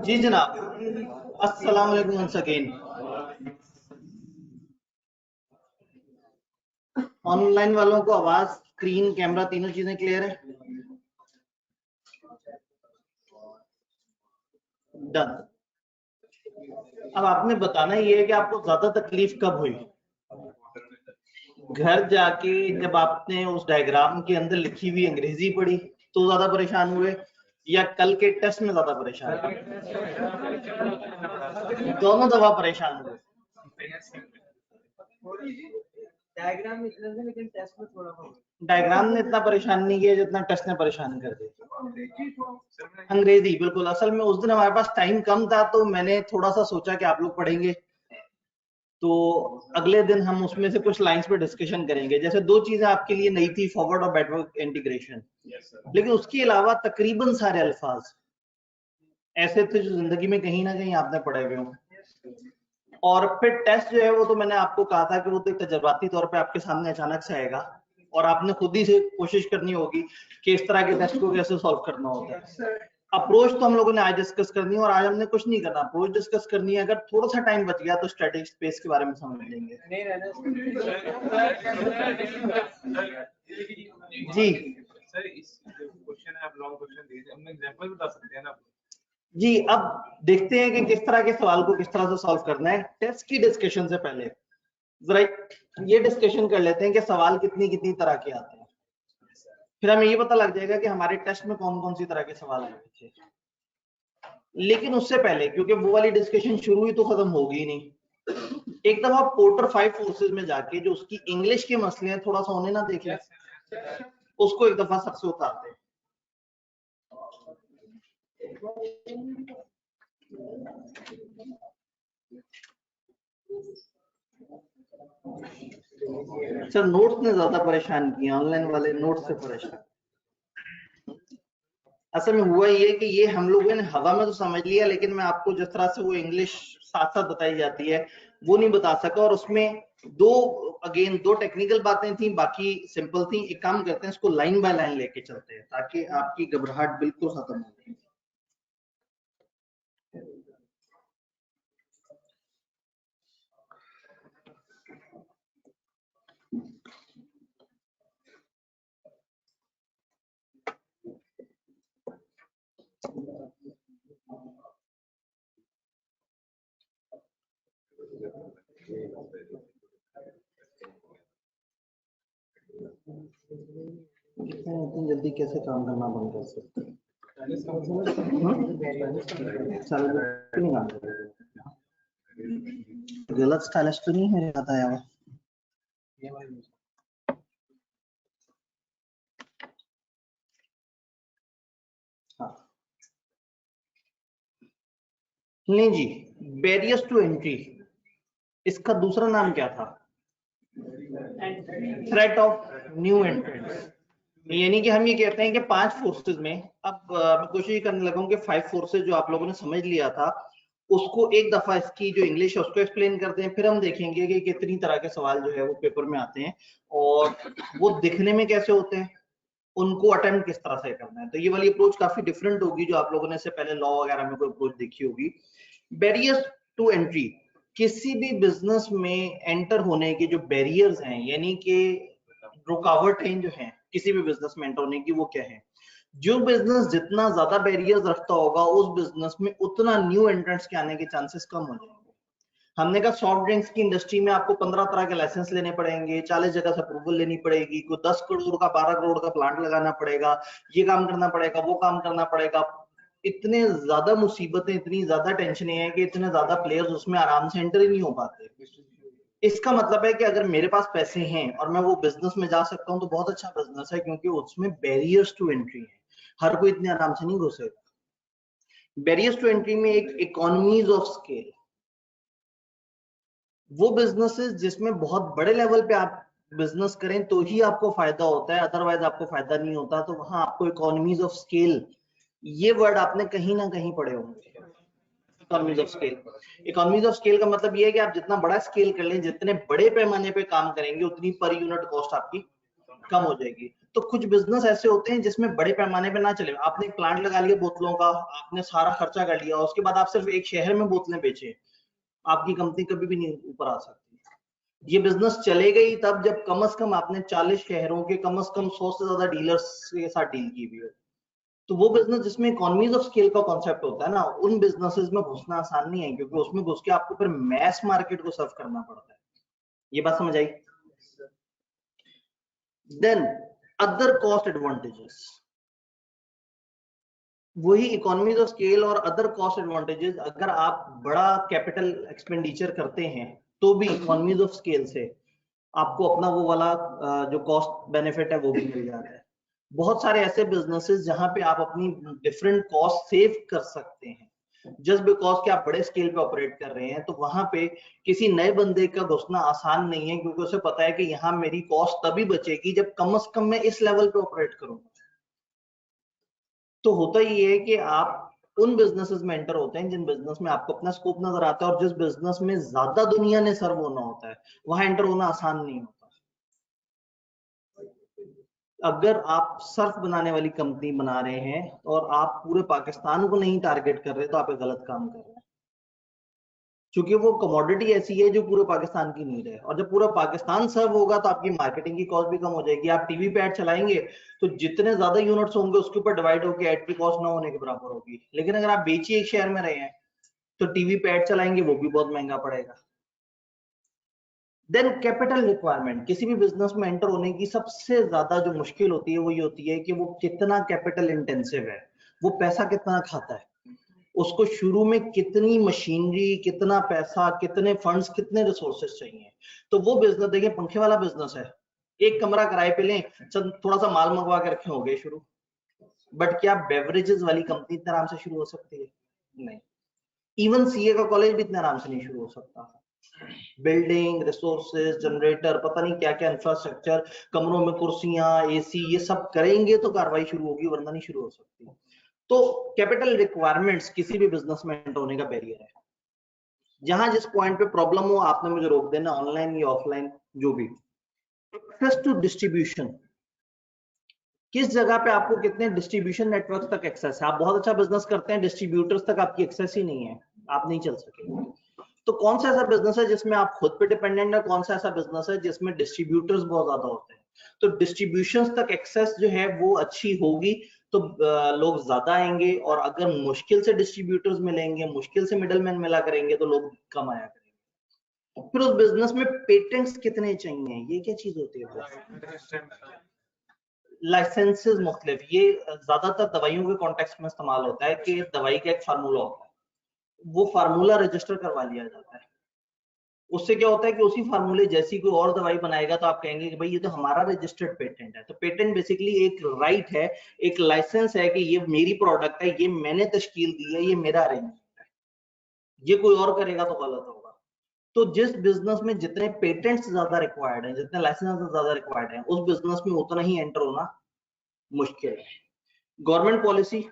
जी जनाब, अस्सलाम वालेकुम वंस अगेन। ऑनलाइन वालों को आवाज, स्क्रीन, कैमरा तीनों चीजें क्लियर है? डन। अब आपने बताना ये है कि आपको ज्यादा तकलीफ कब हुई, घर जाके जब आपने उस डायग्राम के अंदर लिखी हुई अंग्रेजी पढ़ी तो ज्यादा परेशान हुए, या कल के टेस्ट में ज्यादा परेशान हुए? दोनों दफा परेशान हुए। डायग्राम ने इतना परेशान नहीं किया जितना टेस्ट ने परेशान कर दिया। अंग्रेजी बिल्कुल, असल में उस दिन हमारे पास टाइम कम था तो मैंने थोड़ा सा सोचा कि आप लोग पढ़ेंगे तो अगले दिन हम उसमें से कुछ लाइंस पे डिस्कशन करेंगे। जैसे दो चीजें आपके लिए नई थी, फॉरवर्ड और बैकवर्ड इंटीग्रेशन, लेकिन उसके अलावा तकरीबन सारे अल्फाज ऐसे थे जो जिंदगी में कहीं ना कहीं आपने पढ़े हुए हों। और फिर टेस्ट जो है वो तो मैंने आपको कहा था कि वो तो एक तजर्बाती तौर पे आपके सामने अचानक से आएगा और आपने खुद ही से कोशिश करनी होगी कि इस तरह के टेस्ट को कैसे सॉल्व करना होता है। अप्रोच तो हम लोगों ने आज डिस्कस करनी है और आज हमने कुछ नहीं करना, अप्रोच डिस्कस करनी है। अगर थोड़ा सा टाइम बच गया तो स्टैटिक स्पेस के बारे में समझ लेंगे। जी सर, इस क्वेश्चन है, आप लॉन्ग क्वेश्चन दिए थे, हमने एग्जांपल बता सकते हैं ना? जी, अब देखते हैं कि किस तरह के सवाल को किस तरह से सॉल्व करना है। टेस्ट की डिस्कशन से पहले जरा ये डिस्कशन कर लेते हैं कि सवाल कितनी कितनी तरह के आते हैं, फिर हमें ये पता लग जाएगा कि हमारे टेस्ट में कौन कौन सी तरह के सवाल आए थे। लेकिन उससे पहले, क्योंकि वो वाली डिस्कशन शुरू ही तो खत्म होगी नहीं, एक दफा पोर्टर 5 फोर्सेस में जाके जो उसकी इंग्लिश के मसले हैं थोड़ा सा उन्हें ना देख लें, उसको एक दफा सबसे उतारते हैं। सर नोट्स ने ज्यादा परेशान किया, ऑनलाइन वाले नोट्स से परेशान। असल में हुआ ये कि ये हम लोगों ने हवा में तो समझ लिया, लेकिन मैं आपको जिस तरह से वो इंग्लिश साथ साथ बताई जाती है वो नहीं बता सका, और उसमें दो टेक्निकल बातें थी, बाकी सिंपल थी। एक काम करते हैं, इसको लाइन बाय लाइन लेके चलते हैं ताकि आपकी घबराहट बिल्कुल खत्म हो जाए। इतनी जल्दी कैसे काम करना बंद कर सकते हैं? गलत स्टाइलिश तो नहीं है बताया हुआ? नहीं जी, बैरियर्स टू एंट्री, इसका दूसरा नाम क्या था? Threat of new entrants. यानी कि हम ये कहते हैं कि 5 फोर्सेस में, अब मैं कोशिश करने लगा हूं कि 5 फोर्सेस जो आप लोगों ने समझ लिया था उसको एक दफा इसकी जो इंग्लिश है उसको एक्सप्लेन करते हैं, फिर हम देखेंगे कि कितनी तरह के सवाल जो है वो पेपर में आते हैं और वो दिखने में कैसे होते हैं, उनको अटेम्प्ट किस तरह से करना है। तो ये वाली अप्रोच काफी डिफरेंट होगी जो आप लोगों ने इससे पहले लॉ वगैरह में कोई अप्रोच देखी होगी। बैरियर्स टू एंट्री, किसी भी बिजनेस में एंटर होने के जो बैरियर्स हैं, यानी कि रुकावटें जो हैं किसी भी बिजनेस में एंटर होने की, वो क्या है? जो बिजनेस जितना ज्यादा बैरियर्स रखता होगा उस बिजनेस में उतना न्यू एंट्रेंट्स के आने के चांसेस कम हो जाएंगे। हमने कहा सॉफ्ट ड्रिंक्स की इंडस्ट्री में आपको 15 तरह के लाइसेंस लेने पड़ेंगे, 40 जगह से अप्रूवल लेनी पड़ेगी, कोई 10 करोड़ का 12 करोड़ का प्लांट लगाना पड़ेगा, ये काम करना पड़ेगा, वो काम करना पड़ेगा। इतने ज्यादा मुसीबतें, इतनी ज्यादा टेंशन है कि इतने ज्यादा प्लेयर्स उसमें आराम से एंटर ही नहीं हो पाते। इसका मतलब है कि अगर मेरे पास पैसे हैं और मैं वो बिजनेस में जा सकता हूं तो बहुत अच्छा बिजनेस है, क्योंकि उसमें बैरियर्स टू एंट्री है, हर कोई इतने आराम से नहीं घुसेगा। बैरियर्स टू एंट्री में एक इकोनॉमीज ऑफ स्केल, वो बिजनेसेस जिसमें बहुत बड़े लेवल पे आप बिजनेस करें तो ही आपको फायदा होता है, अदरवाइज आपको फायदा नहीं होता। तो वहां आपको इकोनॉमीज ऑफ स्केल, ये वर्ड आपने कहीं ना कहीं पढ़े होंगे। Economies of scale, economies of scale का मतलब ये है कि आप जितना बड़ा स्केल कर लें, जितने बड़े पैमाने पे काम करेंगे, उतनी पर यूनिट कॉस्ट आपकी कम हो जाएगी। तो कुछ बिजनेस ऐसे होते हैं जिसमें बड़े पैमाने पे ना चले। आपने एक प्लांट लगा लिया बोतलों का, आपने सारा खर्चा कर लिया, उसके बाद आप सिर्फ एक शहर में बोतलें बेचे, आपकी कंपनी कभी भी नहीं ऊपर आ सकती। ये बिजनेस चलेगा ही तब जब कम से कम आपने 40 शहरों के कम से कम 100 से ज्यादा डीलर्स के साथ डील की हुई हो। तो वो बिजनेस जिसमें इकोनॉमीज ऑफ स्केल का कॉन्सेप्ट होता है ना, उन बिजनेसेस में घुसना आसान नहीं है, क्योंकि उसमें घुस के आपको फिर मैस मार्केट को सर्व करना पड़ता है। ये बात समझ आई? देन अदर कॉस्ट एडवांटेजेस, वही इकोनॉमीज ऑफ स्केल और अदर कॉस्ट एडवांटेजेस। अगर आप बड़ा कैपिटल एक्सपेंडिचर करते हैं तो भी इकोनॉमीज ऑफ स्केल से आपको अपना वो वाला जो कॉस्ट बेनिफिट है वो भी मिल जाता है। बहुत सारे ऐसे बिजनेसेस जहां पे आप अपनी डिफरेंट कॉस्ट सेव कर सकते हैं, जस्ट बिकॉज कि आप बड़े स्केल पे ऑपरेट कर रहे हैं। तो वहां पे किसी नए बंदे का घुसना आसान नहीं है, क्योंकि उसे पता है कि यहाँ मेरी कॉस्ट तभी बचेगी जब कम से कम मैं इस लेवल पे ऑपरेट करूंगा। तो होता ये है कि आप उन बिजनेसेस में एंटर होते हैं जिन बिजनेस में आपको अपना स्कोप नजर आता है, और जिस बिजनेस में ज्यादा दुनिया ने सर्व होना होता है वहां एंटर होना आसान नहीं होता। अगर आप सर्फ बनाने वाली कंपनी बना रहे हैं और आप पूरे पाकिस्तान को नहीं टारगेट कर रहे, तो आप एक गलत काम कर रहे हैं, क्योंकि वो कमोडिटी ऐसी है जो पूरे पाकिस्तान की नीड है। और जब पूरा पाकिस्तान सर्व होगा तो आपकी मार्केटिंग की कॉस्ट भी कम हो जाएगी। आप टीवी पे ऐड चलाएंगे तो जितने ज्यादा यूनिट्स होंगे उसके ऊपर डिवाइड होकर ऐड की कॉस्ट ना होने के बराबर होगी। लेकिन अगर आप बेच ही एक शहर में रहे हैं तो टीवी पे ऐड चलाएंगे, वो भी बहुत महंगा पड़ेगा। देन कैपिटल रिक्वायरमेंट, किसी भी बिजनेस में एंटर होने की सबसे ज्यादा जो मुश्किल होती है वो ये होती है कि वो कितना कैपिटल इंटेंसिव है, वो पैसा कितना खाता है, उसको शुरू में कितनी मशीनरी, कितना पैसा, कितने फंड्स, कितने रिसोर्सेस चाहिए। तो वो बिजनेस देखिए, पंखे वाला बिजनेस है, एक कमरा किराए पे लें, थोड़ा सा माल मंगवा के रखें, हो गए शुरू। बट क्या बेवरेजेस वाली कंपनी इतने आराम से शुरू हो सकती है? नहीं। इवन सीए का कॉलेज भी इतने आराम से नहीं शुरू हो सकता। बिल्डिंग, रिसोर्सेज, जनरेटर, पता नहीं क्या क्या इंफ्रास्ट्रक्चर, कमरों में कुर्सियां, एसी, ये सब करेंगे तो कार्रवाई शुरू होगी, वरना नहीं शुरू हो सकती। तो कैपिटल रिक्वायरमेंट्स किसी भी बिजनेस में एंटर होने का बैरियर है। जहां जिस पॉइंट पे प्रॉब्लम हो आपने मुझे रोक देना, ऑनलाइन या ऑफलाइन जो भी। एक्सेस टू डिस्ट्रीब्यूशन, किस जगह पे आपको कितने डिस्ट्रीब्यूशन नेटवर्क तक एक्सेस है। आप बहुत अच्छा बिजनेस करते हैं, डिस्ट्रीब्यूटर्स तक आपकी एक्सेस ही नहीं है, आप नहीं चल सकेंगे। तो कौन सा ऐसा बिजनेस है जिसमें आप खुद पे डिपेंडेंट है, कौन सा ऐसा बिजनेस है जिसमें डिस्ट्रीब्यूटर्स बहुत ज्यादा होते हैं। तो डिस्ट्रीब्यूशन तक एक्सेस जो है वो अच्छी होगी तो लोग ज्यादा आएंगे, और अगर मुश्किल से डिस्ट्रीब्यूटर्स मिलेंगे, मुश्किल से मिडलमैन मिला करेंगे, तो लोग कम आया करेंगे। फिर उस बिजनेस में पेटेंट्स कितने चाहिए, ये क्या चीज होती है? लाइसेंसेस मुख्तलिफ, ये ज्यादातर दवाइयों के कॉन्टेक्स्ट में इस्तेमाल होता है कि दवाई का एक फार्मूला होता है, वो फार्मूला रजिस्टर करवा लिया जाता है। उससे क्या होता है कि उसी फार्मूले जैसी कोई और दवाई बनाएगा तो आप कहेंगे कि भाई ये तो हमारा रजिस्टर्ड पेटेंट है। तो पेटेंट बेसिकली एक राइट है, एक लाइसेंस है कि ये मेरी प्रोडक्ट है, ये मैंने तश्कील दी है, ये मेरा अरेंजमेंट है, ये कोई और करेगा तो गलत होगा। तो जिस बिजनेस में जितने पेटेंट्स ज्यादा रिक्वायर्ड है, जितने लाइसेंस ज्यादा रिक्वायर्ड है, उस बिजनेस में उतना ही एंटर होना मुश्किल है। गवर्नमेंट पॉलिसी,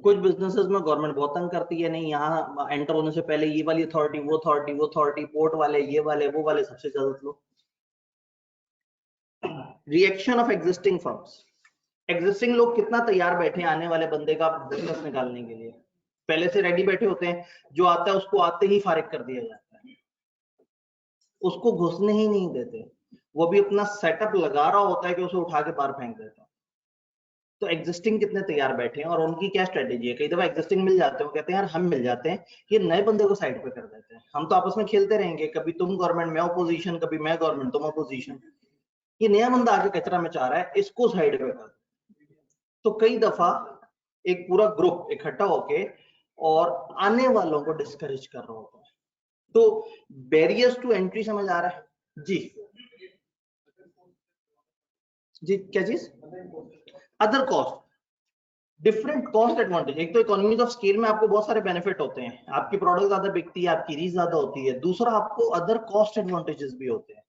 कुछ बिजनेसेस में गवर्नमेंट बहुत तंग करती है, नहीं यहाँ एंटर होने से पहले ये वाली अथॉरिटी, वो अथॉरिटी, वो अथॉरिटी, पोर्ट वाले, ये वाले, वो वाले, सबसे ज्यादा लोग। Reaction of existing firms, existing लोग कितना तैयार बैठे हैं आने वाले बंदे का बिजनेस निकालने के लिए, पहले से रेडी बैठे होते हैं, जो आता है उसको आते ही फारिग कर दिया जाता है, उसको घुसने ही नहीं देते। वो भी अपना सेटअप लगा रहा होता है कि उसे उठा के बाहर फेंक देता है। तो एग्जिस्टिंग कितने तैयार बैठे हैं और उनकी क्या स्ट्रेटेजी है। कई दफा एग्जिस्टिंग मिल जाते हैं, वो कहते हैं यार हम मिल जाते हैं, ये नए बंदे को साइड पे कर देते हैं, हम तो आपस में खेलते रहेंगे, कभी तुम गवर्नमेंट मैं ऑपोजिशन, कभी मैं गवर्नमेंट तुम ऑपोजिशन, ये नया बंदा आके कचरा मचा रहा है, इसको साइड पे कर। तो कई दफा एक पूरा ग्रुप इकट्ठा होके और आने वालों को डिस्करेज कर रहा होता है। तो बैरियर्स टू एंट्री समझ आ रहा है? जी जी, क्या चीज? Other cost, different cost advantage. एक तो इकोनॉमीज ऑफ स्केल में आपको बहुत सारे बेनिफिट होते हैं, आपकी प्रोडक्ट ज्यादा बिकती है, आपकी रीच ज्यादा होती है। दूसरा, आपको अदर कॉस्ट एडवांटेजेस भी होते हैं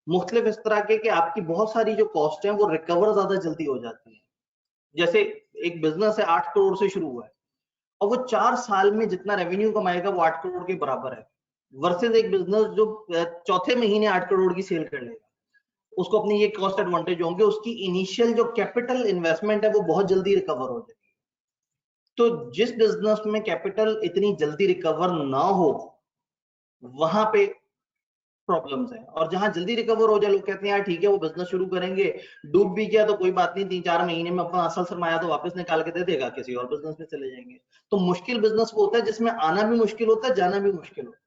मुख्तलिफ इस तरह के कि आपकी बहुत सारी जो कॉस्ट है वो रिकवर ज्यादा जल्दी हो जाती है। जैसे एक बिजनेस है 8 करोड़ से शुरू हुआ है और वो 4 साल में जितना रेवेन्यू कमाएगा वो 8 करोड़ के बराबर है, वर्सेस एक बिजनेस जो चौथे महीने 8 करोड़ की सेल कर लेगा। उसको अपनी ये कॉस्ट एडवांटेज होंगे, उसकी इनिशियल जो कैपिटल इन्वेस्टमेंट है वो बहुत जल्दी रिकवर हो जाएगी। तो जिस बिजनेस में कैपिटल इतनी जल्दी रिकवर ना हो वहां पे प्रॉब्लम्स है, और जहां जल्दी रिकवर हो जाए लोग कहते हैं यार ठीक है वो बिजनेस शुरू करेंगे, डूब भी गया तो कोई बात नहीं, 3-4 महीने में अपना असल सरमाया तो वापस निकाल के दे देगा, किसी और बिजनेस में चले जाएंगे। तो मुश्किल बिजनेस वो होता है जिसमें आना भी मुश्किल होता है, जाना भी मुश्किल होता है।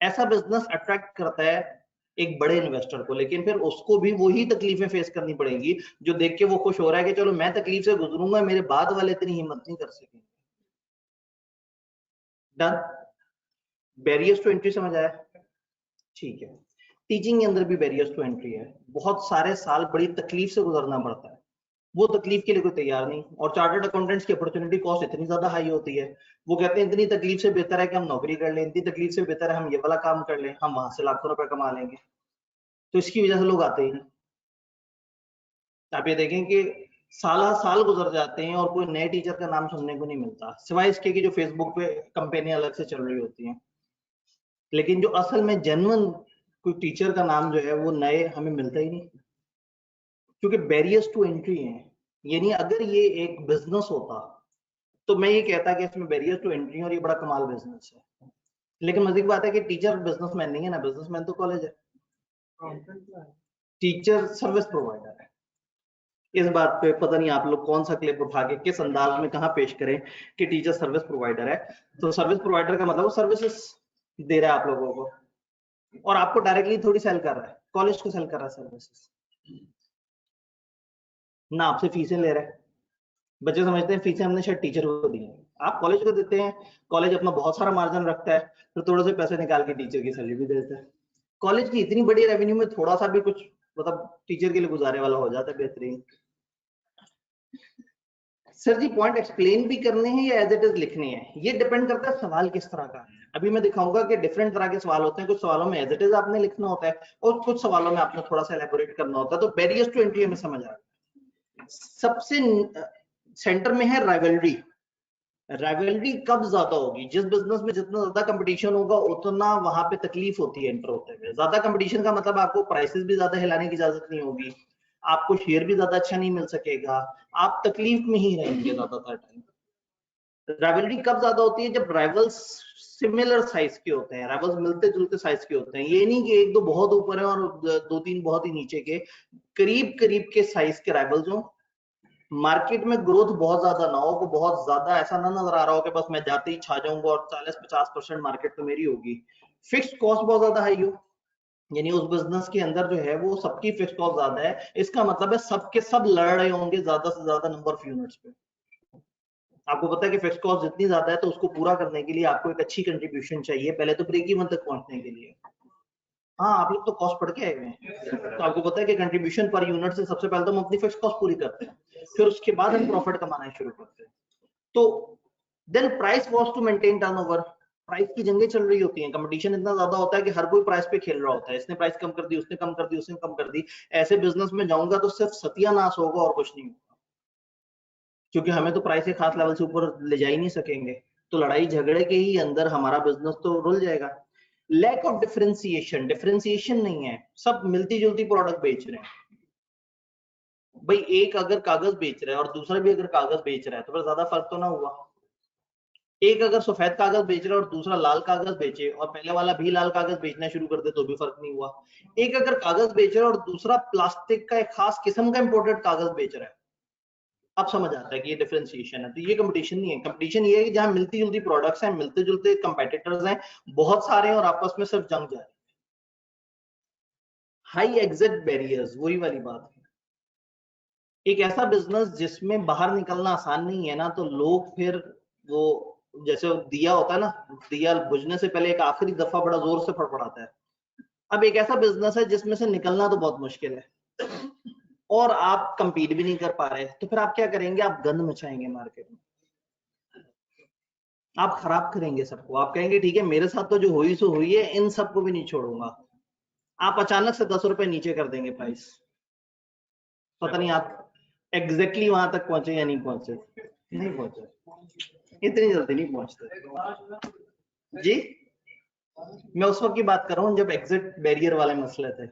ऐसा बिजनेस अट्रैक्ट करता है एक बड़े इन्वेस्टर को, लेकिन फिर उसको भी वही तकलीफें फेस करनी पड़ेंगी जो देख के वो खुश हो रहा है कि चलो मैं तकलीफ से गुजरूंगा, मेरे बाद वाले इतनी हिम्मत नहीं कर सकेंगे। डन? बैरियर्स टू एंट्री समझ आया? ठीक है। टीचिंग के अंदर भी बैरियर्स टू एंट्री है, बहुत सारे साल बड़ी तकलीफ से गुजरना पड़ता है, वो तकलीफ के लिए कोई तैयार नहीं। और चार्टर्ड अकाउंटेंट्स की अपॉर्चुनिटी कॉस्ट इतनी ज्यादा हाई होती है, वो कहते हैं इतनी तकलीफ से बेहतर है कि हम नौकरी कर लें, इतनी तकलीफ से बेहतर है हम ये वाला काम कर लें, हम वहां से लाखों रुपए कमा लेंगे। तो इसकी वजह से लोग आते ही नहीं। आप ये देखें कि साल साल गुजर जाते हैं और कोई नए टीचर का नाम सुनने को नहीं मिलता, सिवाय इसके कि जो फेसबुक पे कंपेनियां अलग से चल रही होती हैं। लेकिन जो असल में जेन्युइन कोई टीचर का नाम जो है वो नए हमें मिलता ही नहीं, क्योंकि बैरियर्स टू एंट्री हैं। यानी अगर ये एक बिजनेस होता तो मैं ये कहता कि इसमें बैरियर्स टू एंट्री और ये बड़ा कमाल बिजनेस है। लेकिन मजे की बात है कि टीचर बिजनेसमैन नहीं है ना, बिजनेसमैन तो कॉलेज है। टीचर सर्विस प्रोवाइडर है। इस बात पे पता नहीं आप लोग कौन सा क्लिप उठा के किस अंदाज में कहाँ पेश करें कि टीचर सर्विस प्रोवाइडर है। तो सर्विस प्रोवाइडर का मतलब वो सर्विसेज दे रहा है आप लोगों को, और आपको डायरेक्टली थोड़ी सेल कर रहा है, कॉलेज को सेल कर रहा है सर्विसेज, ना आपसे फीसें ले रहा है। बच्चे समझते हैं फीसें हमने शायद टीचर को दी हैं, आप कॉलेज को देते हैं। कॉलेज अपना बहुत सारा मार्जिन रखता है, फिर थोड़े से पैसे निकाल के टीचर की सैलरी भी देता है। कॉलेज की इतनी बड़ी रेवेन्यू में थोड़ा सा भी कुछ मतलब टीचर के लिए गुजारे वाला हो जाता है बेहतरीन। सर जी पॉइंट एक्सप्लेन भी करने हैं या एज इट इज लिखने हैं, ये डिपेंड करता है सवाल किस तरह का है। अभी मैं दिखाऊंगा कि डिफरेंट तरह के सवाल होते हैं, कुछ सवालों में एज इट इज आपने लिखना होता है और कुछ सवालों में आपने थोड़ा सा एलेबोरेट करना होता है। तो बैरियर्स टू एंट्री हमें समझ आ रहा है। सबसे सेंटर में है राइवलरी। राइवलरी कब ज्यादा होगी? जिस बिजनेस में जितना ज्यादा कंपटीशन होगा उतना वहां पे तकलीफ होती है एंटर होते हुए। ज्यादा कंपटीशन का मतलब आपको प्राइसेस भी ज्यादा हिलाने की इजाजत नहीं होगी, आपको शेयर भी ज्यादा अच्छा नहीं मिल सकेगा, आप तकलीफ में ही रहेंगे ज्यादातर टाइम। राइवलरी कब ज्यादा होती है? जब राइवल्स सिमिलर साइज के होते हैं, राइवल्स मिलते जुलते साइज के होते हैं। ये नहीं कि एक दो बहुत ऊपर है और दो तीन बहुत ही नीचे के, करीब करीब के साइज के राइवल्स हो। मार्केट में ग्रोथ बहुत ज्यादा ना हो, वो बहुत ज्यादा ऐसा ना नजर आ रहा हो कि बस मैं जाते ही छा जाऊंगा और 40-50% मार्केट तो मेरी होगी। फिक्स्ड कॉस्ट बहुत ज्यादा हाई हो, यानी उस बिजनेस के अंदर जो है वो सबकी फिक्स्ड कॉस्ट ज्यादा है, इसका मतलब है सबके सब लड़ रहे होंगे ज्यादा से ज्यादा नंबर ऑफ यूनिट्स पे। आपको पता है कि फिक्स्ड कॉस्ट जितनी ज्यादा है तो उसको पूरा करने के लिए आपको एक अच्छी कंट्रीब्यूशन चाहिए पहले तो ब्रेक इवन तक पहुंचने के लिए। हाँ आप लोग तो कॉस्ट पढ़ के आए हुए हैं, तो आपको पता है कि कंट्रीब्यूशन पर यूनिट से सबसे पहले तो हम अपनी फिक्स्ड कॉस्ट पूरी करते हैं, फिर उसके बाद हम प्रॉफिट कमाना शुरू करते हैं। तो then price was to maintain turnover. Price की जंगें चल रही होती हैं, कंपटीशन इतना ज्यादा होता है कि हर कोई प्राइस पे खेल रहा होता है, इसने प्राइस कम कर दी, उसने कम कर दी, उसने कम कर दी। ऐसे बिजनेस में जाऊंगा तो सिर्फ सत्यानाश होगा और कुछ नहीं होगा, क्योंकि हमें तो प्राइस के खास लेवल से ऊपर ले जा ही नहीं सकेंगे। तो लड़ाई झगड़े के ही अंदर हमारा बिजनेस तो रुल जाएगा। लैक ऑफ डिफरेंशिएशन, डिफरेंशिएशन नहीं है, सब मिलती जुलती प्रोडक्ट बेच रहे हैं। भाई एक अगर कागज बेच रहा है और दूसरा भी अगर कागज बेच रहा है तो फिर ज्यादा फर्क तो ना हुआ। एक अगर सफेद कागज बेच रहा है और दूसरा लाल कागज बेचे और पहले वाला भी लाल कागज बेचना शुरू कर दे तो भी फर्क नहीं हुआ। एक अगर कागज बेच रहा है और दूसरा प्लास्टिक का एक खास किस्म का इंपोर्टेड कागज बेच रहा है, अब समझ आता है कि ये डिफरेंशिएशन है। तो ये कंपटीशन नहीं है, कंपटीशन ये है कि जहां मिलती जुलती प्रोडक्ट्स हैं, मिलते जुलते कंपेटिटर्स हैं, बहुत सारे हैं और आपस में सिर्फ जंग जारी। हाई एग्जिट बैरियर्स, वही वाली बात है। एक ऐसा बिजनेस जिसमें बाहर निकलना आसान नहीं है ना, तो लोग फिर वो जैसे वो दिया होता है ना, दिया बुझने से पहले एक आखिरी दफा बड़ा जोर से फड़फड़ाता है। अब एक ऐसा बिजनेस है जिसमें से निकलना तो बहुत मुश्किल है और आप कंपीट भी नहीं कर पा रहे, तो फिर आप क्या करेंगे? आप गंद मचाएंगे मार्केट में, आप खराब करेंगे सबको। आप कहेंगे ठीक है मेरे साथ तो जो हुई सो हुई है, इन सबको भी नहीं छोड़ूंगा। आप अचानक से 10 रुपए नीचे कर देंगे प्राइस, पता नहीं आप एग्जैक्टली वहां तक पहुंचे या नहीं पहुंचे। नहीं पहुंचे, इतनी जल्दी नहीं पहुंचते जी। मैं उस वक्त की बात कर रहा हूँ जब एग्जिट बैरियर वाले मसले थे,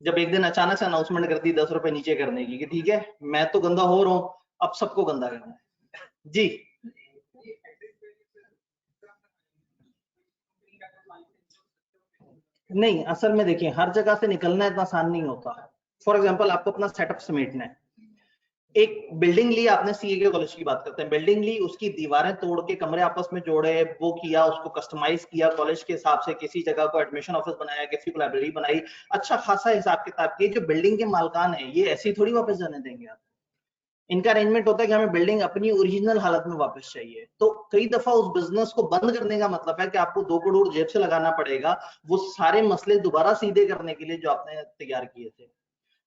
जब एक दिन अचानक से अनाउंसमेंट कर दी 10 रुपए नीचे करने की कि ठीक है मैं तो गंदा हो रहा हूँ, अब सबको गंदा करना है जी। नहीं, असल में देखिए हर जगह से निकलना इतना आसान नहीं होता। फॉर एग्जाम्पल आपको अपना सेटअप समेटना है। एक बिल्डिंग ली आपने, सीए के कॉलेज की बात करते हैं, बिल्डिंग ली, उसकी दीवारें तोड़ के कमरे आपस में जोड़े, वो किया, उसको कस्टमाइज किया कॉलेज के हिसाब से, किसी जगह को एडमिशन ऑफिस बनाया, किसी को लाइब्रेरी बनाई, अच्छा खासा हिसाब किताब किया। जो बिल्डिंग के मालकान है ये ऐसी थोड़ी वापस जाने देंगे आप। इनका अरेंजमेंट होता है कि हमें बिल्डिंग अपनी ओरिजिनल हालत में वापस चाहिए। तो कई दफा उस बिजनेस को बंद करने का मतलब है कि आपको 2 करोड़ जेब से लगाना पड़ेगा वो सारे मसले दोबारा सीधे करने के लिए जो आपने तैयार किए थे।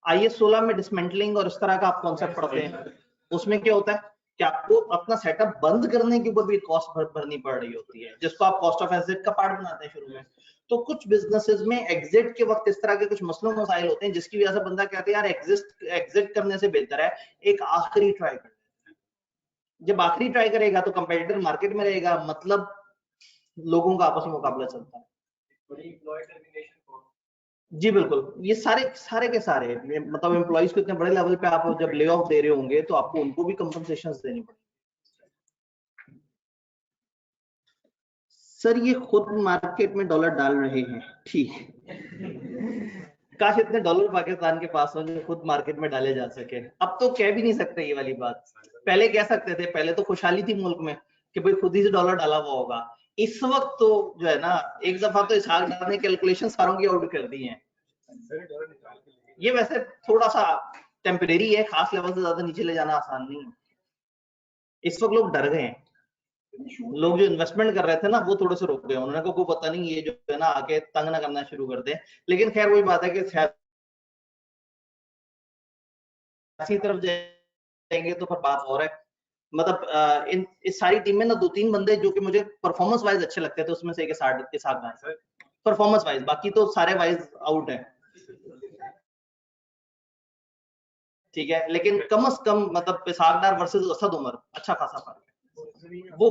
IS 16 में डिसमेंटलिंग और इस तरह का आप कॉन्सेप्ट पढ़ते हैं, उसमें क्या होता है कि आपको अपना सेटअप बंद करने के ऊपर भी कॉस्ट भरनी पड़ रही होती है, जिसको आप कॉस्ट ऑफ एसेट का पार्ट बनाते हैं शुरू में। तो कुछ बिजनेसेस में एग्जिट के वक्त इस तरह के कुछ मसलों मसाइल होते हैं जिसकी वजह से बंदा कहते हैं यार एग्जिट करने से बेहतर है एक आखिरी ट्राई कर। जब आखिरी ट्राई करेगा तो कंपेटिटर मार्केट में रहेगा, मतलब लोगों का आपस में मुकाबला चलता है। जी बिल्कुल, ये सारे सारे के सारे मतलब एम्प्लॉइज को इतने बड़े लेवल पे आप जब ले ऑफ दे रहे होंगे तो आपको उनको भी कंपनसेशन देनी पड़ेगी। सर ये खुद मार्केट में डॉलर डाल रहे हैं, ठीक है। काश इतने डॉलर पाकिस्तान के पास हो जो खुद मार्केट में डाले जा सके। अब तो कह भी नहीं सकते ये वाली बात, पहले कह सकते थे, पहले तो खुशहाली थी मुल्क में कि भाई खुद ही से डॉलर डाला हुआ होगा। इस वक्त तो जो है ना, एक दफा तो इसहाक डार ने कैलकुलेशन सारों की आउट कर दी है। ये वैसे थोड़ा सा टेम्परेरी है, खास लेवल से ज्यादा नीचे ले जाना आसान नहीं है। इस वक्त लोग डर गए हैं, लोग जो इन्वेस्टमेंट कर रहे थे ना वो थोड़े से रुक गए, उन्होंने को पता नहीं ये जो है ना आके तंग ना करना शुरू कर दे। लेकिन खैर वही बात है कि शायद इसी तरफ जाएंगे तो फिर बात और है। मतलब इस सारी टीम में ना 2-3 बंदे जो कि मुझे परफॉर्मेंस वाइज अच्छे लगते थे, उसमें से एक इसहाक परफॉर्मेंस वाइज, बाकी तो सारे वाइज आउट है, ठीक है। लेकिन कम से कम मतलब इसहाक डार वर्सेस असद उमर अच्छा खासा फर्क है। वो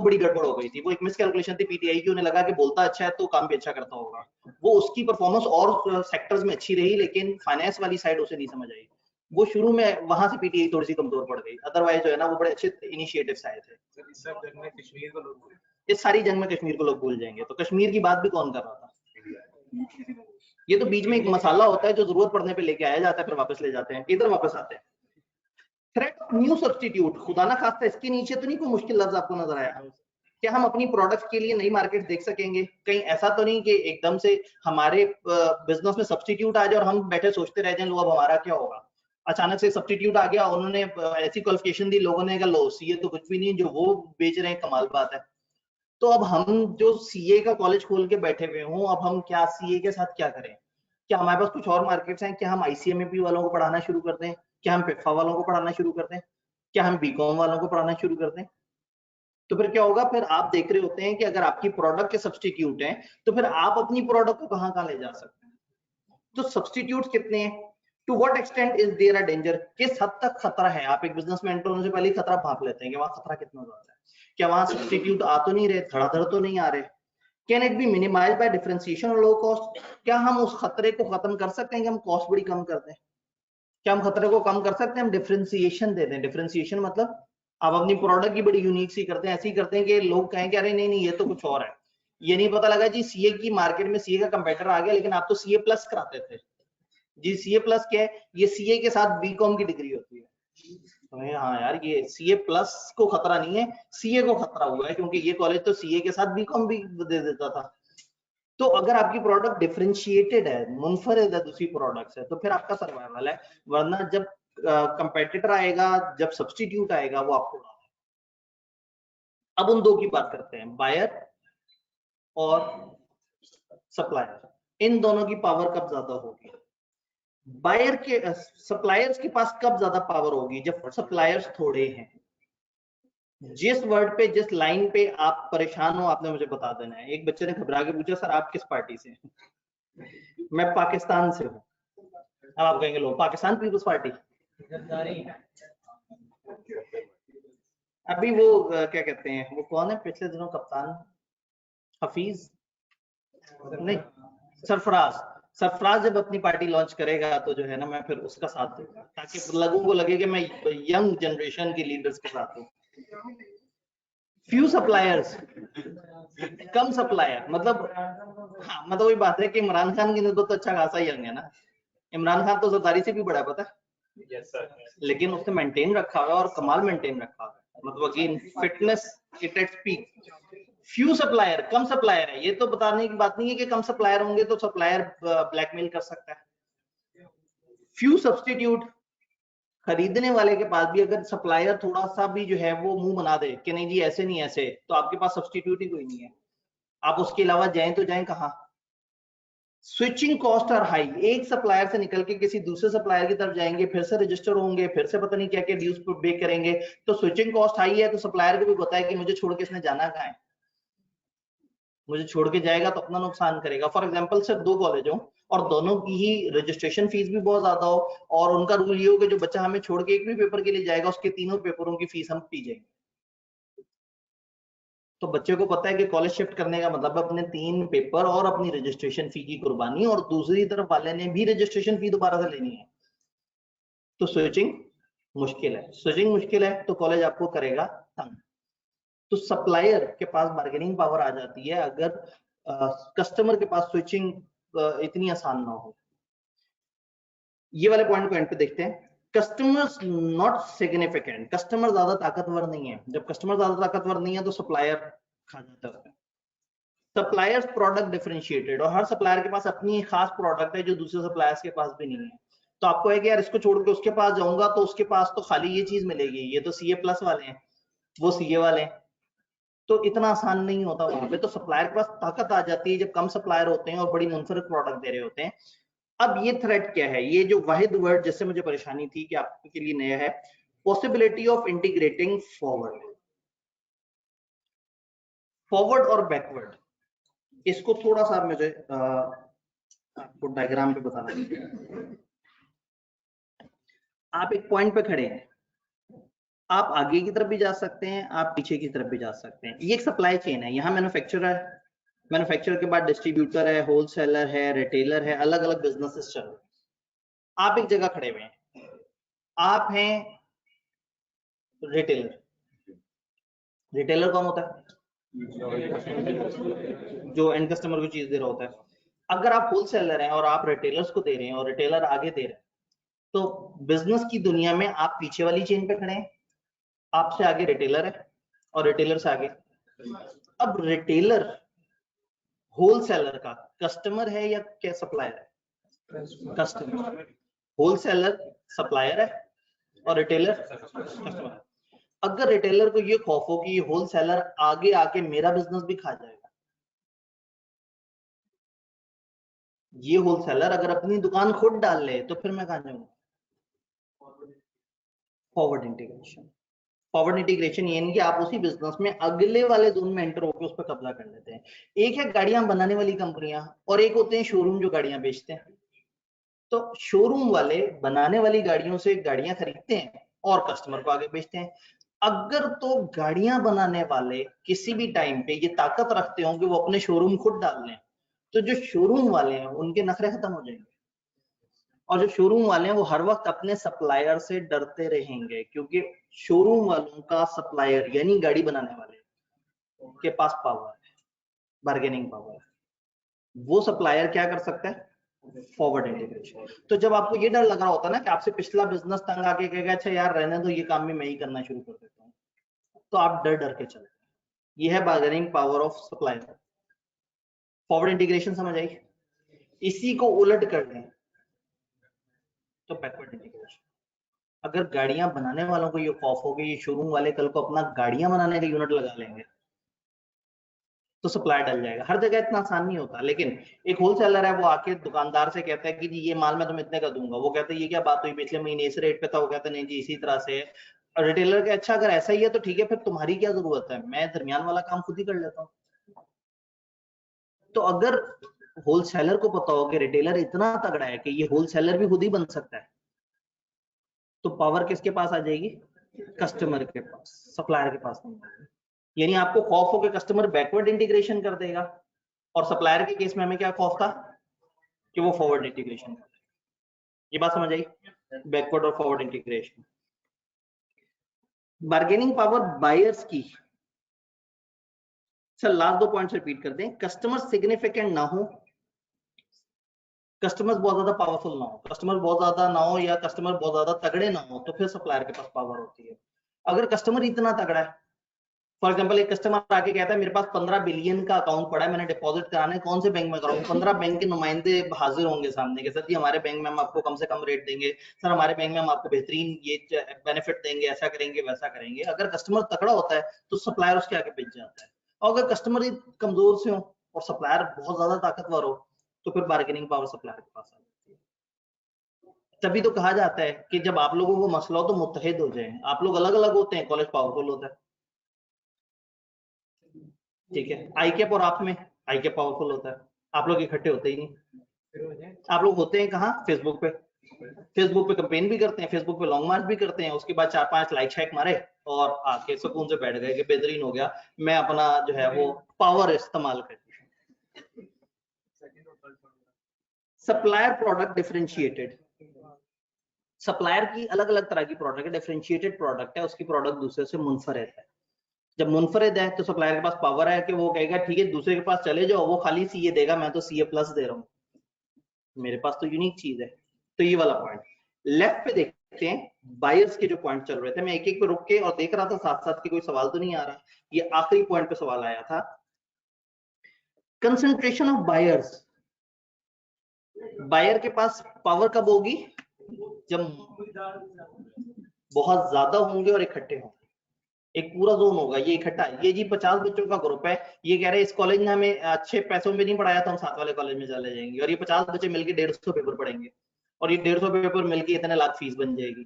बड़ी गड़बड़ हो गई थी, वो एक मिस कैलकुलेशन थी पीटीआई की, उन्हें लगा कि बोलता अच्छा है तो काम भी अच्छा करता होगा। वो उसकी परफॉर्मेंस और सेक्टर्स में अच्छी रही लेकिन फाइनेंस वाली साइड उसे नहीं समझ आई। वो शुरू में वहां से पीटीआई थोड़ी सी कमजोर पड़ गई, अदरवाइज जो है ना वो बड़े अच्छे इनिशिएटिव्स आए थे। इस सारी जंग में कश्मीर को लोग भूल जाएंगे, तो कश्मीर की बात भी कौन कर रहा था? ये तो बीच में एक मसाला होता है जो जरूरत पड़ने पे लेके आया जाता है, फिर वापस ले जाते हैं, इधर वापस आते हैं। थ्रेट ऑफ न्यू सब्स्टिट्यूट, खुदा ना खास्ता इसके नीचे तो नहीं कोई मुश्किल लफ्ज आपको नजर आया? क्या हम अपनी प्रोडक्ट के लिए नई मार्केट देख सकेंगे? कहीं ऐसा तो नहीं कि एकदम से हमारे बिजनेस में सब्स्टिट्यूट आ जाए और हम बैठे सोचते रह जाएं लो अब हमारा क्या होगा? अचानक से सब्स्टिट्यूट आ गया, उन्होंने ऐसी क्वालिफिकेशन दी, लोगों ने कहा लो सीए तो कुछ भी नहीं, जो वो बेच रहे हैं कमाल बात है। तो अब हम जो सीए का कॉलेज खोल के बैठे हुए हों, अब हम क्या सीए के साथ क्या करें? क्या हमारे पास कुछ और मार्केट्स हैं? क्या हम आईसीएमपी वालों को पढ़ाना शुरू कर दें? क्या हम पिफा वालों को पढ़ाना शुरू कर दें? क्या हम बीकॉम वालों को पढ़ाना शुरू कर दें? तो फिर क्या होगा? फिर आप देख रहे होते हैं कि अगर आपकी प्रोडक्ट के सब्स्टिट्यूट हैं तो फिर आप अपनी प्रोडक्ट को कहां कहां ले जा सकते हैं? तो सब्स्टिट्यूट कितने हैं? To what extent is there a danger? किस हद तक खतरा है? आप एक बिजनेस में एंटर होने से पहले ही खतरा भाप लेते हैं कि वहां खतरा कितना ज्यादा है, क्या वहां सब्स्टिट्यूट आ तो नहीं रहे, धड़ाधड़ तो नहीं आ रहे? Can it be minimize by differentiation और लो कॉस्ट? क्या हम उस खतरे को खत्म कर सकते हैं कि हम कॉस्ट बड़ी कम कर दें? क्या हम खतरे को कम कर सकते हैं? हम डिफरेंशिएशन दे दें। डिफरेंशिएशन मतलब आप अपनी प्रोडक्ट की बड़ी यूनिक सी करते हैं, ऐसी करते हैं कि लोग कहें कि अरे नहीं नहीं ये तो कुछ और है। ये नहीं पता लगा जी सीए की मार्केट में सीए का कंपेटिटर आ गया, लेकिन आप तो सीए प्लस कराते थे जी। सीए प्लस क्या है? ये सीए के साथ बीकॉम की डिग्री होती है। तो हाँ यार, ये सीए प्लस को खतरा नहीं है, सीए को खतरा हुआ है, क्योंकि ये कॉलेज तो सीए के साथ बीकॉम भी दे देता था। तो अगर आपकी प्रोडक्ट डिफरेंशिएटेड है, मुनफरिद है दूसरी प्रोडक्ट से, तो फिर आपका सर्वाइवल है। वरना जब कंपेटिटर आएगा, जब सब्स्टिट्यूट आएगा, वो आपको अब उन दो की बात करते हैं, बायर और सप्लायर। इन दोनों की पावर कब ज्यादा होगी? बायर के सप्लायर्स के पास कब ज्यादा पावर होगी? जब सप्लायर्स थोड़े हैं। जिस वर्ड पे, जिस लाइन पे आप परेशान हो, आपने मुझे बता देना है। एक बच्चे ने घबरा के पूछा, सर आप किस पार्टी से हैं? मैं पाकिस्तान से हूँ। अब आप कहेंगे, लो पाकिस्तान पीपल्स पार्टी। अभी वो क्या कहते हैं, वो कौन है पिछले दिनों कप्तान, हफीज नहीं, सरफराज। सरफराज जब अपनी पार्टी लॉन्च करेगा तो जो है ना, मैं फिर उसका साथ दूंगा, ताकि लोगों को लगे कि मैं यंग जनरेशन के लीडर्स के साथ हूँ। फ्यू सप्लायर्स, कम सप्लायर, मतलब हाँ, मतलब वही बात है कि इमरान खान की नस्बत तो अच्छा खासा यंग है ना। इमरान खान तो जरदारी से भी बड़ा है, पता है? yes, लेकिन उसने मेंटेन रखा हुआ और कमाल मेंटेन रखा हुआ, मतलब again fitness it at speak. Few supplier, come supplier है, ये तो बताने की बात नहीं है कि कम सप्लायर होंगे तो सप्लायर ब्लैकमेल कर सकता है। फ्यू सब्स्टिट्यूट, खरीदने वाले के पास भी अगर सप्लायर थोड़ा सा भी जो है वो मुंह बना दे कि नहीं जी ऐसे नहीं ऐसे, तो आपके पास सब्स्टिट्यूट ही कोई नहीं है। आप उसके अलावा जाएं तो जाएं कहाँ? स्विचिंग कॉस्ट और हाई, एक सप्लायर से निकल के किसी दूसरे सप्लायर की तरफ जाएंगे, फिर से रजिस्टर होंगे, फिर से पता नहीं क्या क्या ड्यूज पे करेंगे, तो स्विचिंग कॉस्ट हाई है, तो सप्लायर को भी पता है कि मुझे छोड़ के इसने जाना कहाँ है, मुझे छोड़ के जाएगा तो अपना नुकसान करेगा। फॉर एग्जांपल सिर्फ दो कॉलेज हो और दोनों की ही रजिस्ट्रेशन फीस भी बहुत ज्यादा हो, और उनका रूल ये हो कि जो बच्चा हमें छोड़ के एक भी पेपर के लिए जाएगा उसके तीनों पेपरों की फीस हम पी जाएंगे। तो बच्चे को पता है कि कॉलेज शिफ्ट करने का मतलब अपने 3 पेपर और अपनी रजिस्ट्रेशन फी की कुर्बानी, और दूसरी तरफ वाले ने भी रजिस्ट्रेशन फी दोबारा से लेनी है। तो स्विचिंग मुश्किल है, स्विचिंग मुश्किल है तो कॉलेज आपको करेगा तंग। तो सप्लायर के पास बार्गेनिंग पावर आ जाती है अगर कस्टमर के पास स्विचिंग इतनी आसान ना हो। ये वाले पॉइंट को एंड पे देखते हैं। कस्टमर्स नॉट सिग्निफिकेंट, कस्टमर ज्यादा ताकतवर नहीं है। जब कस्टमर ज्यादा ताकतवर नहीं है तो सप्लायर खा जाता है। सप्लायर्स प्रोडक्ट डिफरेंशिएटेड, और हर सप्लायर के पास अपनी खास प्रोडक्ट है जो दूसरे सप्लायर्स के पास भी नहीं है। तो आपको है कि यार इसको छोड़ के उसके पास जाऊंगा तो उसके पास तो खाली ये चीज मिलेगी, ये तो सीए प्लस वाले हैं, वो सीए वाले हैं, तो इतना आसान नहीं होता वहां पे। तो सप्लायर के पास ताकत आ जाती है जब कम सप्लायर होते हैं और बड़ी मुनफरद प्रोडक्ट दे रहे होते हैं। अब ये थ्रेट क्या है, ये जो वाहिद वर्ड जिससे मुझे परेशानी थी कि आपके लिए नया है, possibility of integrating forward. Forward और बैकवर्ड, इसको थोड़ा सा मुझे आपको डायग्राम पे बताना। आप एक पॉइंट पे खड़े हैं, आप आगे की तरफ भी जा सकते हैं, आप पीछे की तरफ भी जा सकते हैं। ये एक सप्लाई चेन है, यहाँ मैन्युफैक्चरर है, मैन्युफैक्चरर के बाद डिस्ट्रीब्यूटर है, होलसेलर है, रिटेलर है, अलग अलग बिजनेसेस चल रहे हैं। आप एक जगह खड़े हुए हैं, आप हैं रिटेलर। रिटेलर कौन होता है? जो एंड कस्टमर को चीज दे रहा होता है। अगर आप होलसेलर हैं और आप रिटेलर्स को दे रहे हैं और रिटेलर आगे दे रहे हैं, तो बिजनेस की दुनिया में आप पीछे वाली चेन पे खड़े हैं, आपसे आगे रिटेलर है और रिटेलर से आगे। अब रिटेलर होलसेलर का कस्टमर है या क्या सप्लायर है? कस्टमर। होलसेलर सप्लायर है और रिटेलर कस्टमर है। अगर रिटेलर को ये खौफ हो कि होलसेलर आगे आके मेरा बिजनेस भी खा जाएगा, ये होलसेलर अगर अपनी दुकान खुद डाल ले तो फिर मैं कहां जाऊंगा? Forward integration. फॉरवर्ड इंटीग्रेशन ये नहीं कि आप उसी बिजनेस में अगले वाले जोन में एंटर होकर उस पर कब्जा कर लेते हैं। एक है गाड़ियां बनाने वाली कंपनियां और एक होते हैं शोरूम जो गाड़ियां बेचते हैं। तो शोरूम वाले बनाने वाली गाड़ियों से गाड़ियां खरीदते हैं और कस्टमर को आगे बेचते हैं। अगर तो गाड़ियां बनाने वाले किसी भी टाइम पे ये ताकत रखते हो कि वो अपने शोरूम खुद डाल लें, तो जो शोरूम वाले हैं उनके नखरे खत्म हो जाएंगे, और जो शोरूम वाले हैं वो हर वक्त अपने सप्लायर से डरते रहेंगे, क्योंकि शोरूम वालों का सप्लायर यानी गाड़ी बनाने वाले के पास पावर है, बार्गेनिंग पावर है। वो सप्लायर क्या कर सकता है? Forward integration. तो जब आपको ये डर लग रहा होता है ना कि आपसे पिछला बिजनेस तंग आके कहेगा अच्छा यार रहने दो ये काम भी मैं ही करना शुरू कर देता हूँ, तो आप डर डर के चलते हैं। ये है bargaining power of supplier. Forward integration समझ आई? इसी को उलट कर दें तो बैकवर्ड इंटीग्रेशन। अगर गाड़ियां बनाने वालों को ये खौफ हो गया ये शोरूम वाले कल को अपना गाड़ियां बनाने का यूनिट लगा लेंगे तो सप्लाई डल जाएगा। हर जगह इतना आसान नहीं होता, लेकिन एक होलसेलर है वो आके दुकानदार से कहता है कि जी ये माल मैं तुम्हें इतने का दूंगा, वो कहते हैं ये क्या बात हुई, पिछले महीने इस रेट पे था, वो कहते हैं नहीं जी इसी तरह से है। रिटेलर के अच्छा अगर ऐसा ही है तो ठीक है, फिर तुम्हारी क्या जरूरत है, मैं दरमियान वाला काम खुद ही कर लेता हूँ। तो अगर होलसेलर को पता हो कि रिटेलर इतना तगड़ा है कि ये होलसेलर भी खुद ही बन सकता है, तो पावर किसके पास आ जाएगी, कस्टमर के पास, सप्लायर के पास नहीं आएगी। यानी आपको खौफ हो कि कस्टमर बैकवर्ड इंटीग्रेशन कर देगा, और सप्लायर के केस में हमें क्या खौफ था कि वो फॉरवर्ड इंटीग्रेशन कर देगा। ये बात समझ आई, बैकवर्ड और forward integration. Bargaining power buyers की, सर लास्ट 2 पॉइंट्स रिपीट कर दें। कस्टमर सिग्निफिकेंट ना हो, कस्टमर्स बहुत ज्यादा पावरफुल ना हो, कस्टमर बहुत ज्यादा ना हो या कस्टमर बहुत ज्यादा तगड़े ना हो, तो फिर सप्लायर के पास पावर होती है। अगर कस्टमर इतना तगड़ा है, फॉर एग्जांपल एक कस्टमर आके कहता है मेरे पास 15 बिलियन का अकाउंट पड़ा है, मैंने डिपॉजिट कराना है, कौन से बैंक में कराऊं, 15 बैंक के नुमाइंदे हाजिर होंगे सामने के, सर जी हमारे बैंक में हम आपको कम से कम रेट देंगे, सर हमारे बैंक में हम आपको बेहतरीन ये बेनिफिट देंगे, ऐसा करेंगे वैसा करेंगे। अगर कस्टमर तगड़ा होता है तो सप्लायर उसके आगे पिछ जाता है, और अगर कस्टमर कमजोर से हो और सप्लायर बहुत ज्यादा ताकतवर हो तो फिर बार्गेनिंग पावर सप्लायर के पास आ जाती है। तभी तो कहा जाता है कि जब आप लोगों को मसला हो तो मुत्तहिद हो जाएं। आप लोग अलग अलग होते हैं, कॉलेज पावरफुल होता है, ठीक है। आई कैप और आप में आई कैप पावरफुल होता है, आप लोग इकट्ठे होते ही नहीं। आप लोग होते हैं कहाँ, फेसबुक पे, फेसबुक पे कंपेन भी करते हैं, फेसबुक पे लॉन्ग मार्च भी करते हैं, उसके बाद 4-5 लाइक शेक मारे और आके सुकून से बैठ गए कि बेहतरीन हो गया, मैं अपना जो है वो पावर इस्तेमाल कर। सप्लायर प्रोडक्ट डिफरेंशिएटेड, सप्लायर की अलग अलग तरह की प्रोडक्ट है, डिफरेंशिएटेड प्रोडक्ट है, उसकी प्रोडक्ट दूसरे से मुनफरिद है। जब मुनफरिद है तो सप्लायर के पास पावर है कि वो कहेगा ठीक है दूसरे के पास चले जाओ, वो खाली सीए देगा, मैं तो सीए प्लस दे रहा हूँ, मेरे पास तो यूनिक चीज है। तो ये वाला पॉइंट। लेफ्ट पे देखते हैं बायर्स के जो पॉइंट चल रहे थे, मैं एक एक पे रुक के और देख रहा था साथ साथ कि कोई सवाल तो नहीं आ रहा। ये आखिरी पॉइंट पे सवाल आया था, कंसंट्रेशन ऑफ बायर्स। बायर के पास पावर कब होगी, जब बहुत ज्यादा होंगे और इकट्ठे होंगे, एक पूरा जोन होगा, ये इकट्ठा, ये जी 50 बच्चों का ग्रुप है, ये कह रहे हैं इस कॉलेज ने हमें अच्छे पैसों में नहीं पढ़ाया तो हम साथ वाले कॉलेज में चले जाएंगे, और ये 50 बच्चे मिलकर 150 पेपर पढ़ेंगे, और ये 150 पेपर मिलकर इतने लाख फीस बन जाएगी।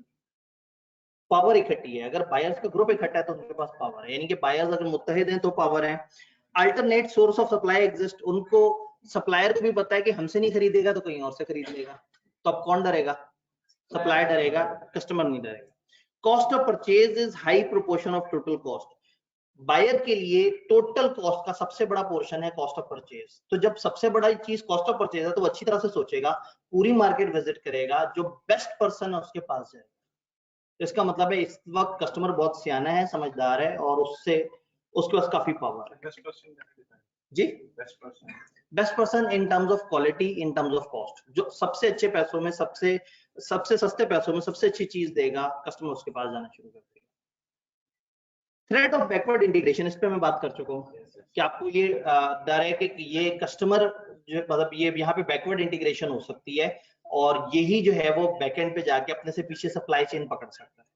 पावर इकट्ठी है, अगर बायर्स का ग्रुप इकट्ठा है तो उनके पास पावर है, यानी कि बायर्स अगर मुत्तहिद हैं तो पावर है। Alternate source of supply exist, उनको सप्लायर को भी पता है कि हमसे नहीं खरीदेगा तो कहीं और से खरीद लेगा, तो अब कौन डरेगा, सप्लायर डरेगा, कस्टमर नहीं डरेगा। Cost of purchase is high proportion of total cost, buyer के लिए टोटल कॉस्ट का सबसे बड़ा पोर्शन है कॉस्ट ऑफ परचेज। तो जब सबसे बड़ा चीज कॉस्ट ऑफ परचेज है तो वो अच्छी तरह से सोचेगा, पूरी मार्केट विजिट करेगा, जो बेस्ट पर्सन है उसके पास जाएगा। इसका मतलब है इस वक्त कस्टमर बहुत सियाना है, समझदार है, और उससे उसके पास काफी पावर है। जी best person in terms of quality, in terms of cost, जो सबसे अच्छे पैसों में सबसे सस्ते पैसों में सबसे अच्छी चीज देगा, कस्टमर उसके पास जाना शुरू कर देगा। थ्रेट ऑफ बैकवर्ड इंटीग्रेशन, इस पे मैं बात कर चुका हूँ कि आपको ये डर है कि ये कस्टमर जो मतलब ये यहाँ पे बैकवर्ड इंटीग्रेशन हो सकती है, और यही जो है वो बैकएंड पे जाके अपने से पीछे सप्लाई चेन पकड़ सकता है,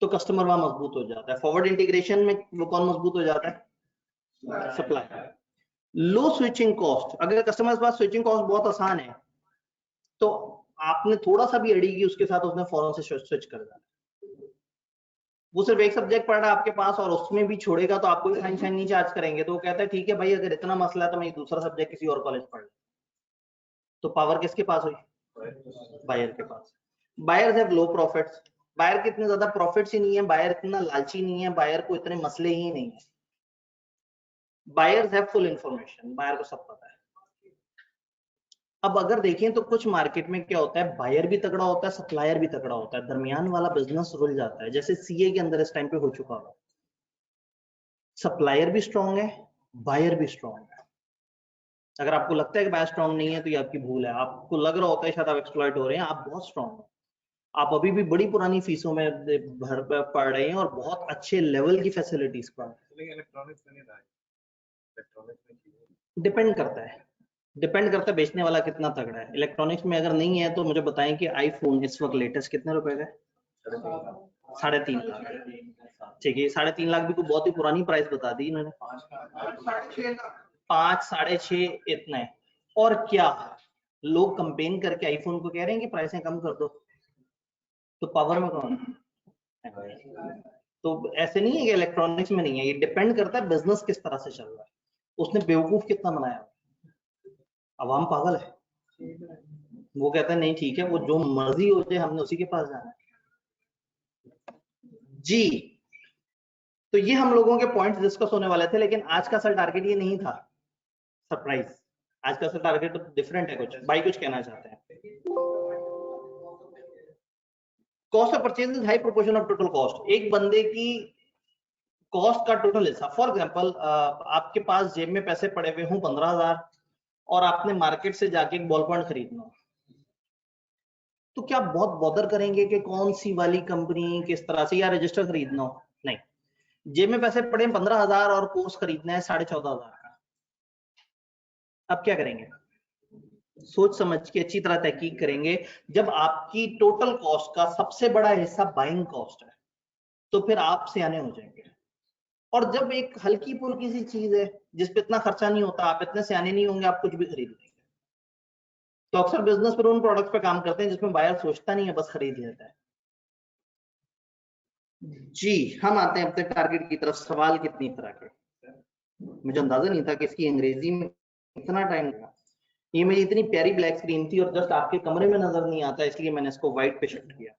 तो कस्टमर वहां मजबूत हो जाता है। फॉरवर्ड इंटीग्रेशन में वो कौन मजबूत हो जाता है, सप्लाई। लो स्विचिंग कॉस्ट, अगर कस्टमर के पास स्विचिंग कॉस्ट बहुत आसान है तो आपने थोड़ा सा भी अड़ी की उसके साथ, उसने फौरन से स्विच कर देना। वो सिर्फ एक सब्जेक्ट पढ़ रहा है आपके पास और उसमें भी छोड़ेगा तो आपको साइंस नहीं चार्ज करेंगे, तो वो कहता है ठीक है भाई अगर इतना मसला है तो मैं दूसरा सब्जेक्ट किसी और कॉलेज पढ़ लूं। तो पावर किसके पास हुई, बायर के पास। Buyers have low profits, buyer के इतने ज्यादा प्रॉफिट्स ही नहीं है, बायर इतना लालची नहीं है, बायर को इतने मसले ही नहीं है। Buyers have full information, buyer को सब पता है। अब अगर देखें तो कुछ मार्केट में क्या होता है, बायर भी तगड़ा होता है, सप्लायर भी तगड़ा होता है, दरमियान वाला बिजनेस रुल जाता है, जैसे सीए के अंदर इस टाइम पे हो चुका है। सप्लायर भी स्ट्रांग है, बायर भी स्ट्रांग है। अगर आपको लगता है कि बायर स्ट्रांग नहीं है तो ये आपकी भूल है, आपको लग रहा होता है शायद आप एक्सप्लॉइट हो रहे हैं, आप बहुत स्ट्रांग हैं। आप अभी भी बड़ी पुरानी फीसों में भर पढ़ रहे हैं और बहुत अच्छे लेवल की फैसिलिटीज पढ़ रहे हैं। डिपेंड करता है बेचने वाला कितना तगड़ा है। इलेक्ट्रॉनिक्स में अगर नहीं है तो मुझे बताएं कि आईफोन इस वक्त लेटेस्ट कितने रुपए का है, 3.5 लाख। ठीक है, 3.5 लाख भी कोई बहुत ही पुरानी प्राइस बता दी इन्होंने। 5, 6.5 इतना है। और क्या लोग कंपेन करके आईफोन को कह रहे हैं कि प्राइसें कम कर दो, तो पावर में कौन है? तो ऐसे नहीं है कि इलेक्ट्रॉनिक्स में नहीं है, ये डिपेंड करता है बिजनेस किस तरह से चल रहा है, उसने बेवकूफ कितना बनाया। अवाम पागल है, वो कहता है नहीं ठीक है, वो जो मर्जी हो जाए, हमने उसी के पास जाना है जी। तो ये हम लोगों के पॉइंट्स डिस्कस होने वाले थे, लेकिन आज का असल टारगेट ये नहीं था। सरप्राइज, आज का असल टारगेट तो डिफरेंट है। कुछ भाई कुछ कहना चाहते हैं? Cost of purchase is high proportion of total cost. एक बंदे की कॉस्ट का टोटल हिस्सा, फॉर एग्जांपल आपके पास जेब में पैसे पड़े हुए हों 15,000 और आपने मार्केट से जाके एक बॉल पॉइंट खरीदना हो, तो क्या बहुत बॉदर करेंगे कि कौन सी वाली कंपनी किस तरह से, या रजिस्टर खरीदना हो? नहीं, जेब में पैसे पड़े 15,000 और कोर्स खरीदना है 14,500 का। अब क्या करेंगे? सोच समझ के अच्छी तरह तहकीक करेंगे। जब आपकी टोटल कॉस्ट का सबसे बड़ा हिस्सा बाइंग कॉस्ट है, तो फिर आप सियाने हो जाएंगे। और जब एक हल्की फुल्की सी चीज है जिसपे इतना खर्चा नहीं होता, आप इतने सियाने नहीं होंगे, आप कुछ भी खरीद लेंगे। तो अक्सर बिजनेस पर उन प्रोडक्ट्स पे काम करते हैं जिसमें बायर सोचता नहीं है, बस खरीद लेता है जी। हम आते हैं अपने टारगेट की तरफ। सवाल कितनी तरह के, मुझे अंदाजा नहीं था कि इसकी अंग्रेजी में इतना टाइम लगा। ये मेरी इतनी प्यारी ब्लैक स्क्रीन थी और जस्ट आपके कमरे में नजर नहीं आता, इसलिए मैंने इसको व्हाइट पे शिफ्ट किया।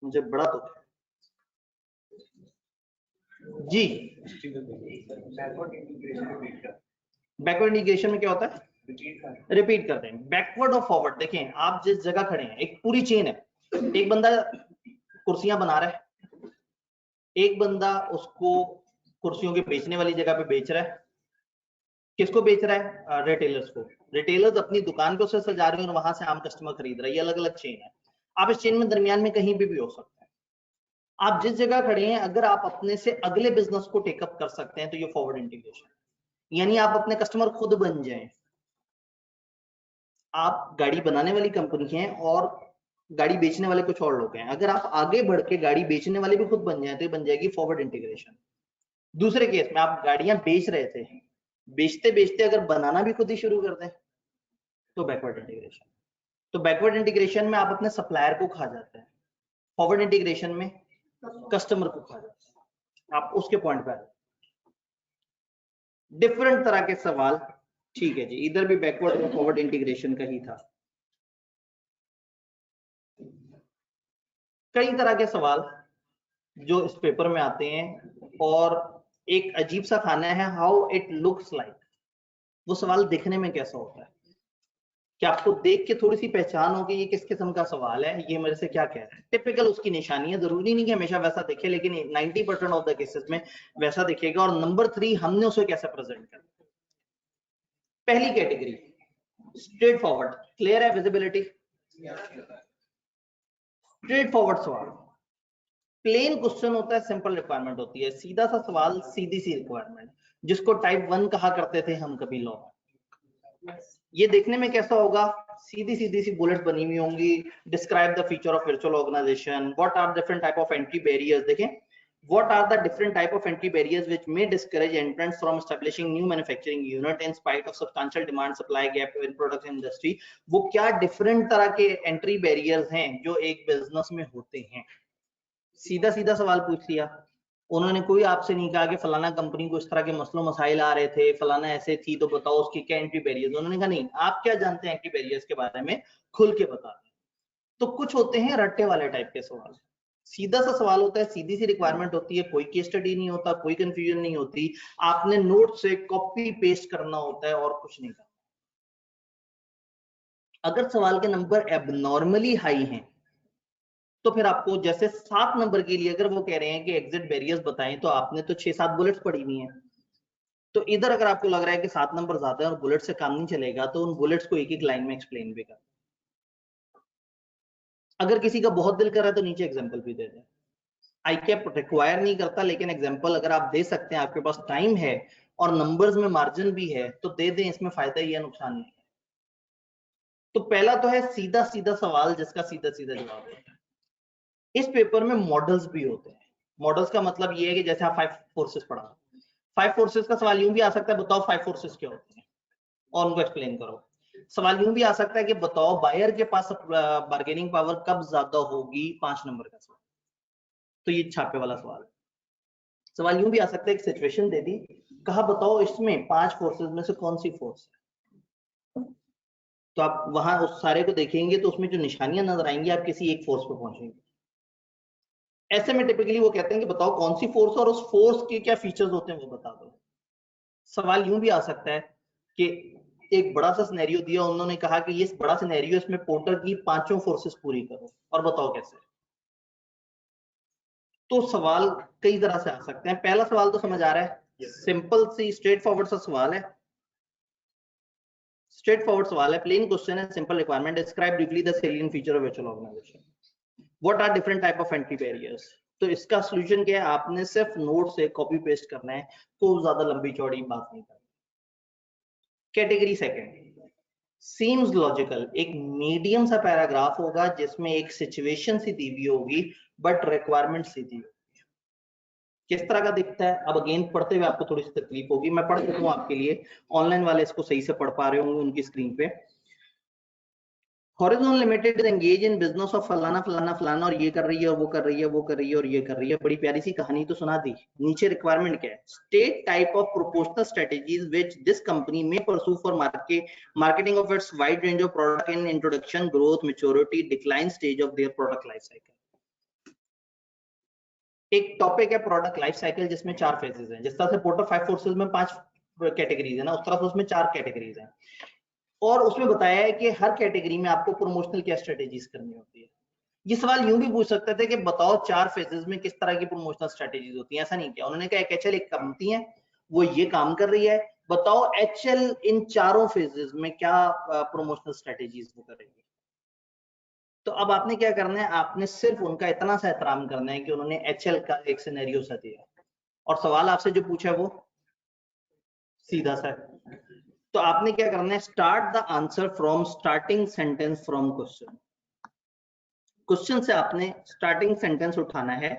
मुझे बड़ा दुख है जी। बैकवर्ड इंटीग्रेशन में क्या होता है? रिपीट करते हैं। बैकवर्ड और फॉरवर्ड, देखें आप जिस जगह खड़े हैं, एक पूरी चेन है। एक बंदा कुर्सियां बना रहा है, एक बंदा उसको कुर्सियों के बेचने वाली जगह पे बेच रहा है। किसको बेच रहा है? रिटेलर्स को। रिटेलर्स अपनी दुकान पे उसे सजा रहे हैं और वहां से आम कस्टमर खरीद रहा है। ये अलग अलग चेन है। आप इस चेन में दरमियान में कहीं भी हो सकते हैं। आप जिस जगह खड़े हैं, अगर आप अपने से अगले बिजनेस को टेकअप कर सकते हैं तो ये फॉरवर्ड इंटीग्रेशन, यानी आप अपने कस्टमर खुद बन जाएं। आप गाड़ी बनाने वाली कंपनी है और गाड़ी बेचने वाले कुछ और लोग हैं, अगर आप आगे बढ़ के गाड़ी बेचने वाले भी खुद बन जाए तो ये बन जाएगी फॉरवर्ड इंटीग्रेशन। दूसरे केस में आप गाड़ियां बेच रहे थे, बेचते बेचते अगर बनाना भी खुद ही शुरू कर दें तो बैकवर्ड इंटीग्रेशन। तो बैकवर्ड इंटीग्रेशन में आप अपने सप्लायर को खा जाते हैं, फॉरवर्ड इंटीग्रेशन में कस्टमर को खा जाते हैं। आप उसके पॉइंट पे आ जाते हैं। डिफरेंट तरह के सवाल, ठीक है जी। इधर भी बैकवर्ड और फॉरवर्ड इंटीग्रेशन का ही था। कई तरह के सवाल जो इस पेपर में आते हैं, और एक अजीब सा खाना है हाउ इट लुक्स लाइक। वो सवाल दिखने में कैसा होता है, कि आपको देख के थोड़ी सी पहचान होगी ये किस किस्म का सवाल है, ये मेरे से क्या कह रहा है। टिपिकल उसकी निशानी है, जरूरी नहीं कि हमेशा वैसा दिखे, लेकिन 90% ऑफ द केसेस में वैसा दिखेगा। और नंबर 3, हमने उसे कैसे प्रेजेंट किया। पहली कैटेगरी स्ट्रेट फॉरवर्ड, क्लियर है विजिबिलिटी? स्ट्रेट फॉरवर्ड सवाल, प्लेन क्वेश्चन होता है, सिंपल रिक्वायरमेंट होती है, सीधा सा सवाल, सीधी सी रिक्वायरमेंट, जिसको टाइप 1 कहा करते थे हम कभी लॉ। ये देखने में कैसा होगा? सीधी सीधी सी बुलेट्स बनी हुई होंगी। Describe the feature of virtual organization, what are different type of entry barriers. देखें, what are the different type of entry barriers which may discourage entrants from establishing new manufacturing unit in spite of substantial demand supply gap in product industry। वो क्या different तरह के entry barriers हैं जो एक business में होते हैं। सीधा सीधा सवाल पूछ लिया। उन्होंने कोई आपसे नहीं कहा कि फलाना कंपनी को इस तरह के मसलों मसाइल आ रहे थे, फलाना ऐसे थी, तो बताओ उसकी क्या एंट्री बैरियर्स। उन्होंने कहा नहीं, आप क्या जानते हैं एंट्री बैरियर्स के बारे में, खुल के बता दें। तो कुछ होते हैं रट्टे वाले टाइप के सवाल, सीधा सा सवाल होता है, सीधी सी रिक्वायरमेंट होती है, कोई केस स्टडी नहीं होता, कोई कंफ्यूजन नहीं होती, आपने नोट से कॉपी पेस्ट करना होता है और कुछ नहीं करना। अगर सवाल के नंबर एबनॉर्मली हाई हैं तो फिर आपको, जैसे 7 नंबर के लिए अगर वो कह रहे हैं कि एग्जिट बैरियर्स बताएं, तो आपने तो 6-7 बुलेट्स पढ़ी हुई हैं। तो इधर अगर आपको लग रहा है कि 7 नंबर ज्यादा है और बुलेट से काम नहीं चलेगा, तो उन बुलेट्स को एक एक लाइन में एक्सप्लेन भी कर। अगर किसी का बहुत दिल कर रहा है तो नीचे एग्जांपल भी दे दें। आई कैप रिक्वायर नहीं करता, लेकिन एग्जांपल अगर आप दे सकते हैं, आपके पास टाइम है और नंबर्स में मार्जिन भी है, तो दे दें, इसमें फायदा ही है, नुकसान नहीं है। तो पहला तो है सीधा सीधा सवाल जिसका सीधा सीधा जवाब होता है। इस पेपर में मॉडल्स भी होते हैं। मॉडल्स का मतलब ये है कि जैसे आप 5 फोर्सेस पढ़ा, 5 फोर्सेस का सवाल यूं भी आ सकता है, बताओ 5 फोर्सेस क्या होते हैं और उनको एक्सप्लेन करो। सवाल यूं भी आ सकता है कि बताओ बायर के पास बार्गेनिंग पावर कब ज्यादा होगी, 5 नंबर का सवाल, तो ये छापे वाला सवाल है। सवाल यूं भी आ सकता है, एक सिचुएशन दे दी, कहा बताओ इसमें 5 फोर्सेस में से कौन सी फोर्स है, तो आप वहां उस सारे को देखेंगे तो उसमें जो निशानियां नजर आएंगी आप किसी एक फोर्स पे पहुंचेंगे। ऐसे में टिपिकली वो कहते हैं कि बताओ कौन सी फोर्स और उस फोर्स के क्या फीचर्स होते हैं वो बता दो। सवाल यूं भी आ सकता है कि एक बड़ा सा सिनेरियो दिया, उन्होंने कहा कि ये बड़ा सिनेरियो, इसमें पोर्टर की 5 फोर्सेस पूरी करो और बताओ कैसे। तो सवाल कई तरह से आ सकते हैं। पहला सवाल तो समझ आ रहा है, सिंपल सी स्ट्रेट फॉरवर्ड सा सवाल है, स्ट्रेट फॉरवर्ड सवाल है, प्लेन क्वेश्चन है, simple requirement, describe briefly the salient feature of virtual organization, what are different type of entry barriers. तो इसका सॉल्यूशन क्या है, आपने सिर्फ नोट से कॉपी पेस्ट करना है, तो ज्यादा लंबी चौड़ी बात नहीं करनी। कैटेगरी सेकंड, सीम्स लॉजिकल, एक मीडियम सा पैराग्राफ होगा जिसमें एक सिचुएशन सी दी हुई होगी बट रिक्वायरमेंट सी दी होगी। किस तरह का दिखता है, अब अगेन पढ़ते हुए आपको थोड़ी सी तकलीफ होगी, मैं पढ़ देता हूं आपके लिए, ऑनलाइन वाले इसको सही से पढ़ पा रहे होंगे उनकी स्क्रीन पे। Horizon limited engage in business of फलाना फलाना फलाना, और ये कर रही है और वो कर रही है, वो कर रही है और ये कर रही है। बड़ी प्यारी सी कहानी तो सुना दी। नीचे रिक्वायरमेंट क्या है, state type of proportional strategies which this company में pursue for marketing of its wide range of product in introduction, growth, maturity, decline stage of their product life cycle. एक टॉपिक है प्रोडक्ट लाइफ साइकिल जिसमें 4 phases हैं। जिस तरह से porter 5 forces में 5 categories है ना, उस तरह से उसमें 4 कैटेगरीज हैं, और उसमें बताया है कि हर कैटेगरी में आपको प्रमोशनल क्या स्ट्रेटेजीज करनी होती है। ये सवाल यूं भी पूछ सकते थे कि बताओ 4 फेजेस में किस तरह की प्रमोशनल स्ट्रेटेजीज होती हैं। ऐसा नहीं किया उन्होंने, कहा एचएल एक कंपनी है, वो ये काम कर रही है, बताओ एचएल इन चारों फेजेस में क्या प्रमोशनल स्ट्रेटेजीज वो करेगी। तो अब आपने क्या करना है, आपने सिर्फ उनका इतना सा एहतराम करना है कि उन्होंने एचएल का एक सिनेरियो सा दिया और सवाल आपसे जो पूछा है वो सीधा सा है। तो आपने क्या करना है, start the answer from starting sentence from question. Question से आपने स्टार्टिंग सेंटेंस उठाना है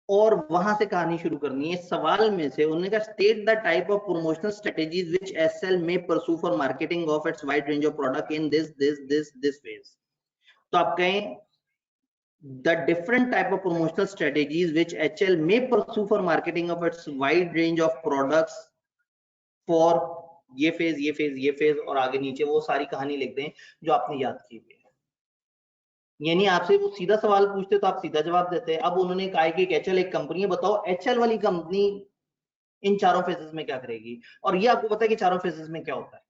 और वहां से कहानी शुरू करनी है। सवाल में से उन्होंने कहा state the type of promotional strategies which SL may pursue for marketing of its wide range of product in this phase. तो आप कहें the different type of promotional strategies which HL may pursue for marketing of its wide range of products for ये phase ये phase ये phase, और आगे नीचे वो सारी कहानी लिख दें जो आपने याद की हुई है। यानी आपसे वो सीधा सवाल पूछते तो आप सीधा जवाब देते। अब उन्होंने कहा कि एचएल एक कंपनी है, बताओ एचएल वाली कंपनी इन चारों फेजेस में क्या करेगी, और ये आपको पता है कि चारों फेजेस में क्या होता है,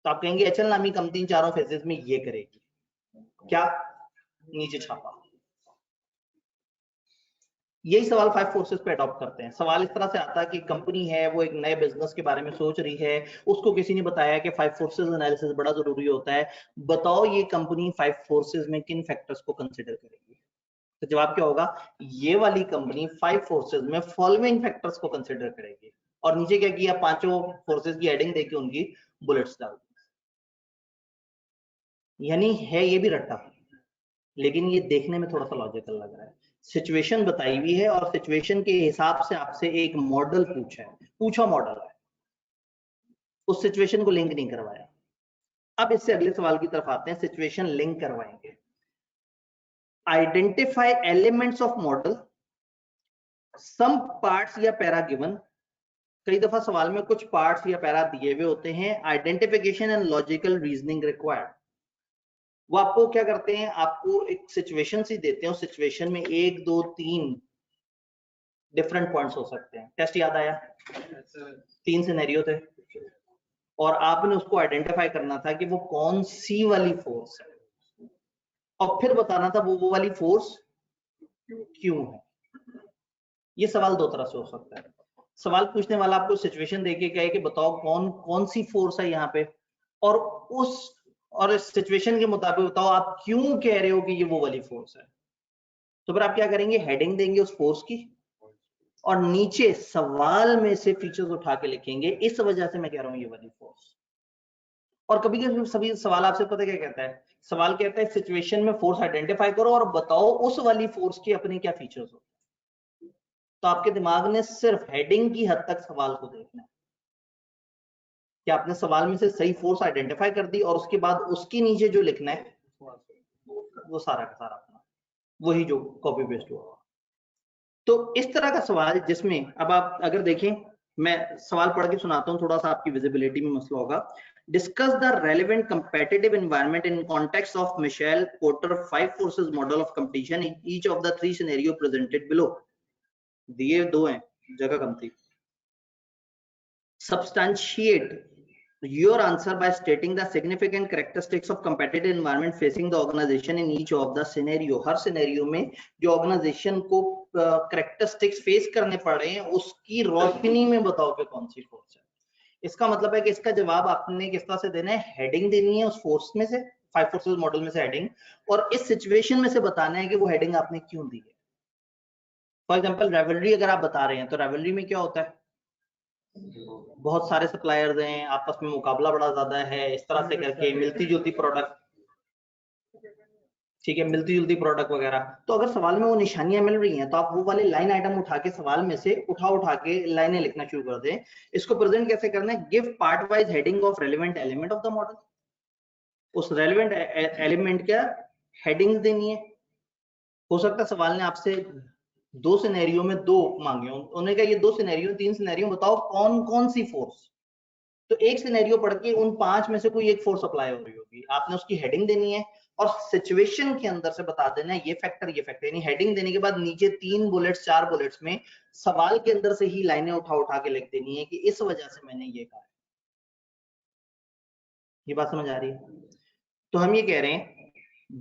तो आप कहेंगे एचएल नामी कंपनी चारों फेजेस में ये करेगी, क्या, नीचे छापा। यही सवाल 5 फोर्सेस पे अडॉप्ट करते हैं। सवाल इस तरह से आता है कि कंपनी है, वो एक नए बिजनेस के बारे में सोच रही है, उसको किसी ने बताया कि 5 फोर्सेस एनालिसिस बड़ा जरूरी होता है, बताओ ये कंपनी 5 फोर्सेस में किन फैक्टर्स को कंसीडर करेगी। तो जवाब क्या होगा, ये वाली कंपनी 5 फोर्सेस में फॉलोइंग फैक्टर्स को कंसीडर करेगी, और नीचे क्या किया, पांचों फोर्सेस की हेडिंग देके उनकी बुलेट्स डाल दी। यानी है ये भी रट्टा, लेकिन ये देखने में थोड़ा सा लॉजिकल लग रहा है। सिचुएशन बताई हुई है और सिचुएशन के हिसाब से आपसे एक मॉडल पूछा मॉडल है, उस सिचुएशन को लिंक नहीं करवाया। अब इससे अगले सवाल की तरफ आते हैं, सिचुएशन लिंक करवाएंगे। Identify elements of model, some parts या पैरा गिवन। कई दफा सवाल में कुछ पार्ट्स या पैरा दिए हुए होते हैं। Identification and logical reasoning required. वो आपको क्या करते हैं, आपको एक सिचुएशन सी देते हैं, उस सिचुएशन में 1 2 3 डिफरेंट पॉइंट्स हो सकते हैं। टेस्ट याद आया, 3 सिनेरियो थे और आपने उसको आइडेंटिफाई करना था कि वो कौन सी वाली फोर्स है, और फिर बताना था वो वाली फोर्स क्यों है। ये सवाल 2 तरह से हो सकता है। सवाल पूछने वाला आपको सिचुएशन देके कहे कि बताओ कौन सी फोर्स है यहाँ पे, और इस सिचुएशन के मुताबिक बताओ आप क्यों कह रहे हो कि ये वो वाली फोर्स है। तो फिर आप क्या करेंगे, हेडिंग देंगे उस फोर्स की और नीचे सवाल में से फीचर्स उठा के लिखेंगे, इस वजह से मैं कह रहा हूं ये वाली फोर्स। और कभी कभी सभी सवाल आपसे पता क्या कहता है, सवाल कहता है सिचुएशन में फोर्स आइडेंटिफाई करो और बताओ उस वाली फोर्स की अपने क्या फीचर्स हो। तो आपके दिमाग ने सिर्फ हेडिंग की हद तक सवाल को देखना है कि आपने सवाल में से सही फोर्स आइडेंटिफाई कर दी और उसके बाद उसके नीचे जो लिखना है वो सारा का सारा अपना वही जो कॉपी पेस्ट हुआ। तो इस तरह का सवाल जिसमें अब आप अगर देखें, मैं सवाल पढ़ के सुनाता हूं, थोड़ा सा आपकी विजिबिलिटी में मसला होगा। Discuss the relevant competitive environment in context of Michael Porter 5 forces model of competition in each of the 3 scenario presented below. दिए 2 हैं, जगह कम थी। Substantiate your answer by stating the significant characteristics of competitive environment facing the organization in each of the scenario। Her scenario में जो organisation को characteristics face करने पड़ रहे हैं उसकी रोशनी में बताओ कि कौन सी फोर्स है। इसका मतलब है कि इसका जवाब आपने किस तरह से देना है, हेडिंग देनी है उस फोर्स में से, 5 फोर्सेस मॉडल में से हेडिंग, और इस सिचुएशन में से बताना है कि वो हेडिंग आपने क्यों दी है। फॉर एग्जाम्पल रेवलरी अगर आप बता रहे हैं तो रेवलरी में क्या होता है, बहुत सारे सप्लायर्स हैं, आपस में मुकाबला बड़ा ज्यादा है, इस तरह से करके मिलती जुलती प्रोडक्ट, ठीक है, मिलती जुलती प्रोडक्ट वगैरह। तो अगर सवाल में वो निशानियां मिल रही हैं तो आप वो वाले लाइन आइटम उठा के सवाल में से उठा के लाइनें लिखना शुरू कर दें। इसको प्रेजेंट कैसे करना है, give part wise heading of relevant element of the model. उस रेलेवेंट एलिमेंट का हेडिंग देनी है। हो सकता है सवाल ने आपसे 2 सिनेरियो में 2 मांगे हो, उन्होंने कहा ये 2 सिनेरियो 3 सिनेरियो बताओ कौन कौन सी फोर्स। तो एक सिनेरियो पढ़ के उन 5 में से कोई एक फोर्स अप्लाई हो रही होगी, आपने उसकी हेडिंग देनी है और सिचुएशन के अंदर से बता देना है ये फैक्टर, यानी हेडिंग देने के बाद नीचे 3 बुलेट्स 4 बुलेट्स में सवाल के अंदर से ही लाइनें उठा के लिख देनी है कि इस वजह से मैंने ये कहा। ये बात समझ आ रही है? तो हम ये कह रहे हैं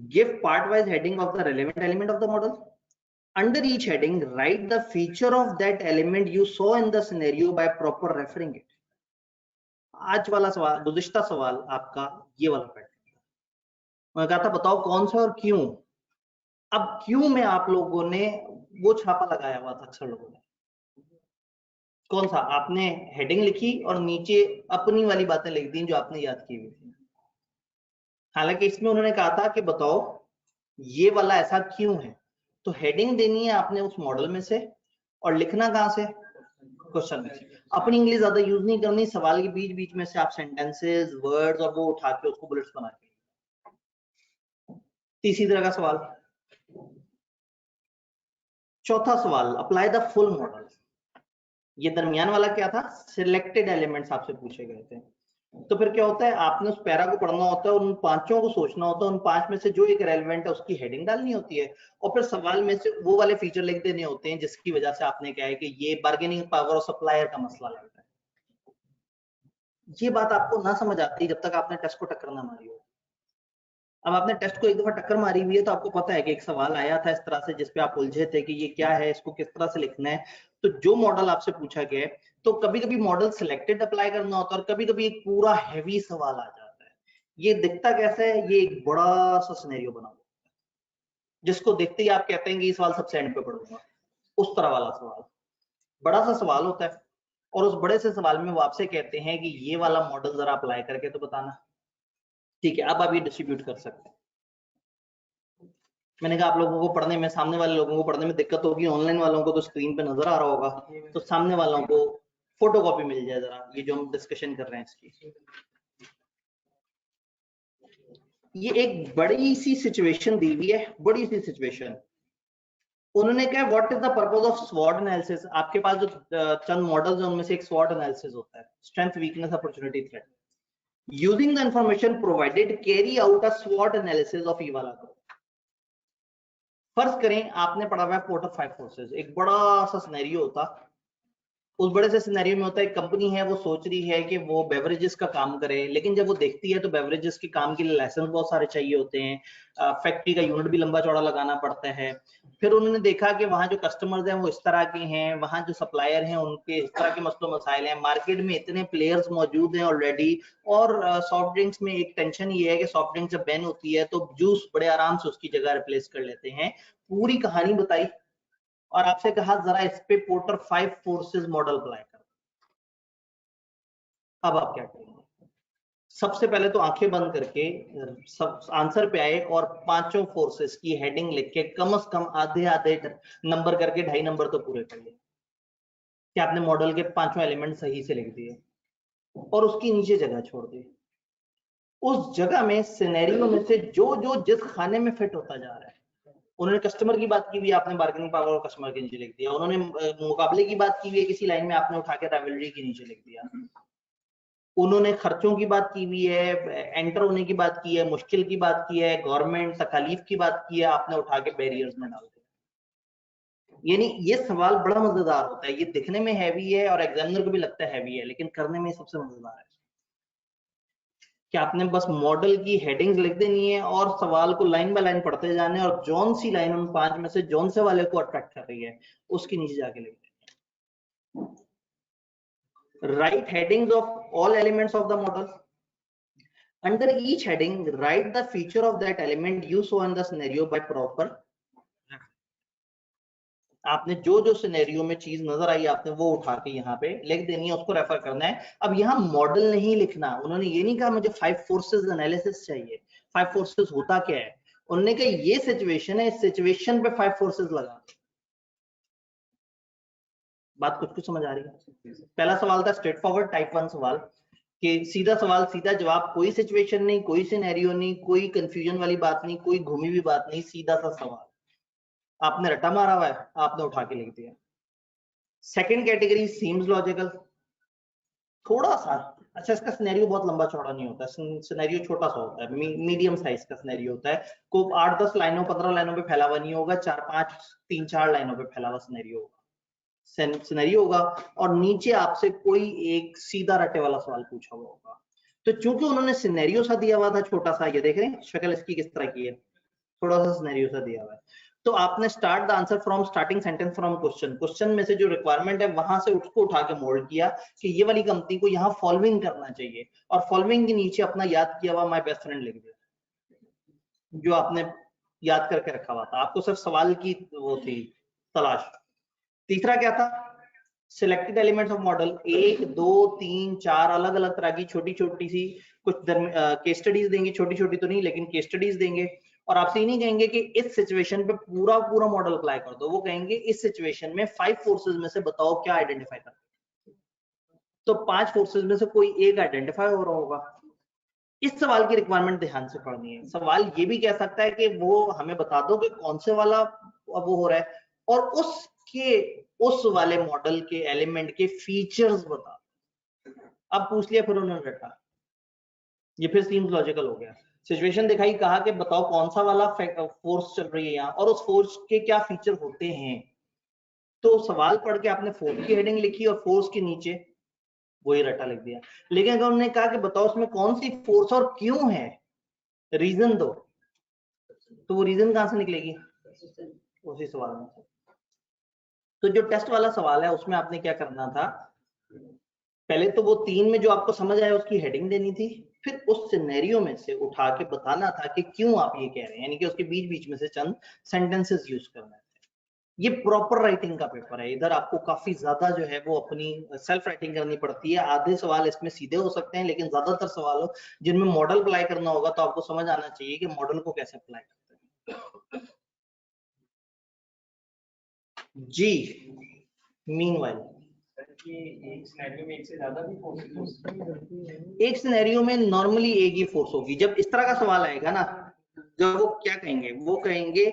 give part wise heading of the relevant element of the model. Under each heading, write the feature of that element you saw in the scenario by proper referring it। आज वाला सवाल, गुज़िश्ता सवाल आपका ये वाला पैटर्न। मैं कहा था बताओ कौन सा और क्यों। अब क्यों में आप लोगों ने वो छापा लगाया हुआ था, अक्सर लोगों ने कौन सा, आपने हेडिंग लिखी और नीचे अपनी वाली बातें लिख दी जो आपने याद की हुई थी। हालांकि इसमें उन्होंने कहा था कि बताओ ये वाला ऐसा क्यों है। तो हेडिंग देनी है आपने उस मॉडल में से और लिखना कहां से, क्वेश्चन में। अपनी इंग्लिश ज्यादा यूज नहीं करनी, सवाल के बीच बीच में से आप सेंटेंसेस वर्ड्स और वो उठा के उसको बुलेट्स बना के। तीसरी तरह का सवाल, चौथा सवाल, अप्लाई द फुल मॉडल। ये दरमियान वाला क्या था, सिलेक्टेड एलिमेंट्स आपसे पूछे गए थे। तो फिर क्या होता है, आपने उस पैरा को पढ़ना होता है और उन 5 को सोचना होता है, उन 5 में से जो एक रेलेवेंट है उसकी हेडिंग डालनी होती है और फिर सवाल में से वो वाले फीचर लिख देने होते हैं जिसकी वजह से आपने कहा है कि ये बार्गेनिंग पावर और सप्लायर का मसला लगता है। ये बात आपको ना समझ आती जब तक आपने टेस्ट को टक्कर ना मारी हो। अब आपने टेस्ट को एक दफा टक्कर मारी हुई है तो आपको पता है कि एक सवाल आया था इस तरह से जिसपे आप उलझे थे कि ये क्या है, इसको किस तरह से लिखना है। तो जो मॉडल आपसे पूछा गया है, तो कभी कभी मॉडल सिलेक्टेड अप्लाई करना होता है और कभी कभी एक पूरा हैवी सवाल आ जाता है। ये दिखता कैसा है, ये एक बड़ा सा सिनेरियो बना हुआ जिसको देखते ही आप कहते हैं कि ये सवाल सबसे एंड पे पढ़ूंगा। उस तरह वाला सवाल, बड़ा सा सवाल होता है और उस बड़े से सवाल में वो आपसे कहते हैं कि ये वाला मॉडल जरा अप्लाई करके तो बताना। ठीक है, अब आप ये डिस्ट्रीब्यूट कर सकते हैं। मैंने कहा आप लोगों को पढ़ने में, सामने वाले लोगों को पढ़ने में दिक्कत होगी, ऑनलाइन वालों को तो स्क्रीन पे नजर आ रहा होगा, तो सामने वालों को फोटोकॉपी मिल जाए जरा, ये जो हम डिस्कशन कर रहे हैं इसकी। ये एक बड़ी सी सिचुएशन दी हुई है, बड़ी सी सिचुएशन। उन्होंने कहा what is the purpose of स्वॉट एनालिसिस। आपके पास जो चंद मॉडल्स हैं उनमें से एक स्वॉट एनालिसिस होता है, strength weakness opportunity threat. Using the information provided carry out a स्वॉट एनालिसिस ऑफ ई वाला ग्रुप। फर्ज करें आपने पढ़ा हुआ है पोर्टर 5 फोर्सेस, एक बड़ा सा सिनेरियो होता। उस बड़े से सिनेरियो में होता है, कंपनी है वो सोच रही है कि वो बेवरेजेस का काम करे, लेकिन जब वो देखती है तो बेवरेजेस के काम के लिए लाइसेंस बहुत सारे चाहिए होते हैं, फैक्ट्री का यूनिट भी लंबा चौड़ा लगाना पड़ता है। फिर उन्होंने देखा कि वहाँ जो कस्टमर्स हैं वो इस तरह के हैं, वहाँ जो सप्लायर हैं उनके इस तरह के मसलो मसाइल हैं, मार्केट में इतने प्लेयर्स मौजूद हैं ऑलरेडी, और सॉफ्ट ड्रिंक्स में एक टेंशन ये है कि सॉफ्ट ड्रिंक जब बैन होती है तो जूस बड़े आराम से उसकी जगह रिप्लेस कर लेते हैं। पूरी कहानी बताई और आपसे कहा जरा इस पे पोर्टर 5 फोर्सेस मॉडल अप्लाई कर। अब आप क्या करेंगे, सबसे पहले तो आंखें बंद करके सब आंसर पे आए और पांचों फोर्सेस की हेडिंग लिख के कम से कम आधे आधे नंबर करके 2.5 नंबर तो पूरे कर लिए कि आपने मॉडल के पांचों एलिमेंट सही से लिख दिए और उसकी नीचे जगह छोड़ दी। उस जगह में सिनेरियो में से जो जो जिस खाने में फिट होता जा रहा है, उन्होंने कस्टमर की बात की हुई, आपने बार्गेनिंग पावर और कस्टमर के नीचे लिख दिया। उन्होंने मुकाबले की बात की हुई है किसी लाइन में, आपने उठा के राइवलरी के नीचे लिख दिया। उन्होंने खर्चों की बात की हुई है, एंटर होने की बात की है, मुश्किल की बात की है, गवर्नमेंट तकालीफ की बात की है, आपने उठा के बैरियर्स में डाल दिया। यानी ये सवाल बड़ा मजेदार होता है, ये दिखने में हैवी है और एग्जामिनर को भी लगता है हैवी है, लेकिन करने में सबसे मजेदार है कि आपने बस मॉडल की हेडिंग्स लिख देनी है और सवाल को लाइन बाय लाइन पढ़ते जाने, और जौन सी लाइन उन 5 में से जौन से वाले को अट्रैक्ट कर रही है उसके नीचे जाके लिख देनी है। Right headings of all elements of the model. Under each heading, write the feature of that element you saw in the scenario by proper. आपने जो जो सिनेरियो में चीज नजर आई आपने वो उठा के यहाँ पे लिख देनी है, उसको रेफर करना है। अब यहाँ मॉडल नहीं लिखना, उन्होंने ये नहीं कहा मुझे 5 फोर्सेस एनालिसिस चाहिए। 5 फोर्सेस होता क्या है, उन्होंने कहा ये सिचुएशन है, इस सिचुएशन पे 5 फोर्सेस लगा। बात कुछ कुछ समझ आ रही है? पहला सवाल था स्ट्रेट फॉरवर्ड टाइप 1 सवाल कि सीधा सवाल सीधा जवाब, कोई सिचुएशन नहीं, कोई सिनेरियो नहीं, कोई कंफ्यूजन वाली बात नहीं, कोई घूमी हुई बात नहीं, सीधा सा सवाल आपने रटा मारा हुआ है, आपने उठा के लिख दिया। सेकंड कैटेगरी सीम्स लॉजिकल, थोड़ा सा अच्छा, इसका सिनेरियो बहुत लंबा चौड़ा नहीं होता, सिनेरियो छोटा सा होता है, मीडियम साइज का सिनेरियो होता है, को 8-10 लाइनों 15 लाइनों पे फैला हुआ नहीं होगा, 4-5 3-4 लाइनों पे फैला हुआ सिनेरियो होगा और नीचे आपसे कोई एक सीधा रटे वाला सवाल पूछा हुआ होगा। तो चूंकि उन्होंने सिनेरियो सा दिया हुआ था छोटा सा, ये देख रहे हैं शक्ल इसकी किस तरह की है, थोड़ा सा सिनेरियो सा दिया हुआ है, तो आपने start the answer from starting sentence from question, question में से जो रिक्वायरमेंट है वहां से उसको उठा के मोल्ड किया कि ये वाली कंपनी को यहाँ फॉलोइंग करना चाहिए, और फॉलोइंग के नीचे अपना याद किया हुआ माय बेस्ट फ्रेंड लिख दिया जो आपने याद करके रखा हुआ था, आपको सिर्फ सवाल की वो थी तलाश। तीसरा क्या था, सिलेक्टेड एलिमेंट्स ऑफ मॉडल, 1 2 3 4 अलग अलग तरह की छोटी छोटी सी कुछ केस स्टडीज देंगे, छोटी छोटी तो नहीं लेकिन केस स्टडीज देंगे, और आपसे ये नहीं कहेंगे कि इस सिचुएशन पे पूरा पूरा मॉडल अप्लाई कर दो, वो कहेंगे इस सिचुएशन में 5 फोर्सेस में से बताओ क्या आइडेंटिफाई कर, तो 5 फोर्सेस में से कोई एक आइडेंटिफाई हो रहा होगा। इस सवाल की रिक्वायरमेंट ध्यान से पढ़नी है। सवाल ये भी कह सकता है कि वो हमें बता दो कि कौन से वाला वो हो रहा है, और उस वाले मॉडल के एलिमेंट के फीचर्स बता। अब पूछ लिया फिर उन्होंने रखा, ये फिर सीम्स लॉजिकल हो गया। सिचुएशन दिखाई, कहा कि बताओ कौन सा वाला फोर्स चल रही है यहाँ और उस फोर्स के क्या फीचर होते हैं, तो सवाल पढ़ के आपने फोर्स की हेडिंग लिखी और फोर्स के नीचे वही रटा लिख दिया। लेकिन अगर उन्होंने कहा कि बताओ उसमें कौन सी फोर्स और क्यों है, रीजन दो, तो वो रीजन कहां से निकलेगी, उसी सवाल में। तो जो टेस्ट वाला सवाल है उसमें आपने क्या करना था, पहले तो वो 3 में जो आपको समझ आया उसकी हेडिंग देनी थी, फिर उस सिनेरियो में से उठा के बताना था कि क्यों आप ये कह रहे हैं, यानी कि उसके बीच बीच में से चंद सेंटेंसेस यूज करना है। ये प्रॉपर राइटिंग का पेपर है, इधर आपको काफी ज्यादा जो है वो अपनी सेल्फ राइटिंग करनी पड़ती है। आधे सवाल इसमें सीधे हो सकते हैं, लेकिन ज्यादातर सवाल जिनमें मॉडल अप्लाई करना होगा तो आपको समझ आना चाहिए कि मॉडल को कैसे अप्लाई करते हैं। जी मीनवाइल एक सिनेरियो में एक से ज्यादा भी फोर्सेस, एक सिनेरियो में नॉर्मली एक ही फोर्स होगी। जब इस तरह का सवाल आएगा ना, जब वो क्या कहेंगे, वो कहेंगे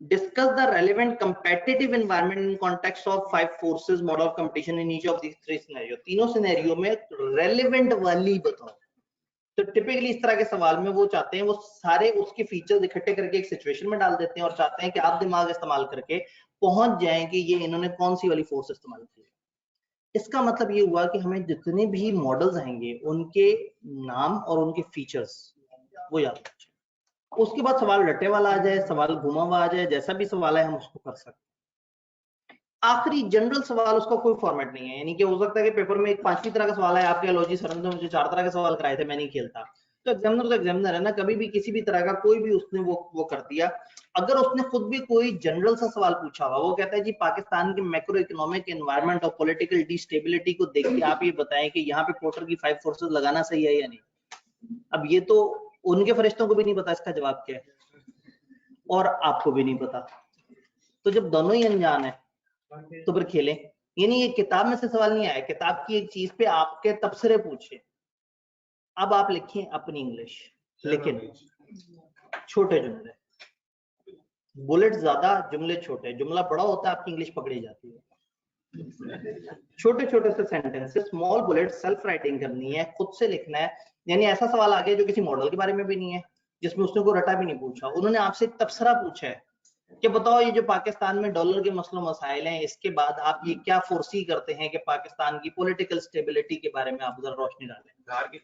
discuss the relevant competitive environment in context of 5 forces model of competition in each of these 3 scenario। तीनों सिनेरियो में रेलेवेंट वाली बताओ। तो टिपिकली इस तरह के सवाल में वो चाहते हैं वो सारे उसके फीचर्स इकट्ठे करके एक सिचुएशन में डाल देते हैं और चाहते हैं कि आप दिमाग इस्तेमाल करके पहुंच जाएं कि ये इन्होंने कौन सी वाली फोर्स इस्तेमाल की है। इसका मतलब ये हुआ कि हमें जितने भी मॉडल्स आएंगे उनके नाम और उनके फीचर्स वो याद रखें। उसके बाद सवाल रटे वाला आ जाए, सवाल घुमा हुआ आ जाए, जैसा भी सवाल है हम उसको कर सकते हैं। आखिरी जनरल सवाल, उसका कोई फॉर्मेट नहीं है, यानी कि हो सकता है कि पेपर में एक 5वीं तरह का सवाल है, आपके लॉजी सर ने मुझे 4 तरह के सवाल कराए थे, मैं नहीं खेलता, तो एग्जामिनर है ना, कभी भी किसी भी तरह का कोई भी उसने वो कर दिया। अगर उसने खुद भी कोई जनरल सा सवाल पूछा हुआ, वो कहता है जी पाकिस्तान के मैक्रो इकोनॉमिक एनवायरनमेंट और पॉलिटिकल डिस्टेबिलिटी को देख के आप ये बताएं कि यहाँ पे पोर्टर की 5 फोर्सेस लगाना सही है या नहीं। अब ये तो उनके फरिश्तों को भी नहीं पता इसका जवाब क्या है, और आपको भी नहीं पता। तो जब दोनों ही अनजान है तो फिर खेलें। यानी ये किताब में से सवाल नहीं आया, किताब की एक चीज पे आपके तबसरे पूछे, अब आप लिखें अपनी इंग्लिश, लेकिन छोटे जुमले, बुलेट ज्यादा जुमले छोटे, जुमला बड़ा होता है आपकी इंग्लिश पकड़ी जाती है। छोटे छोटे से sentences, small bullet, self writing करनी है, खुद से लिखना है। यानी ऐसा सवाल आ गया जो किसी मॉडल के बारे में भी नहीं है, जिसमें उसने को रटा भी नहीं पूछा, उन्होंने आपसे एक तबसरा पूछा है कि बताओ ये जो पाकिस्तान में डॉलर के मसलों मसाइल हैं, इसके बाद आप ये क्या फोर्सी करते हैं कि पाकिस्तान की पॉलिटिकल स्टेबिलिटी के बारे में आप जरा रोशनी डालें।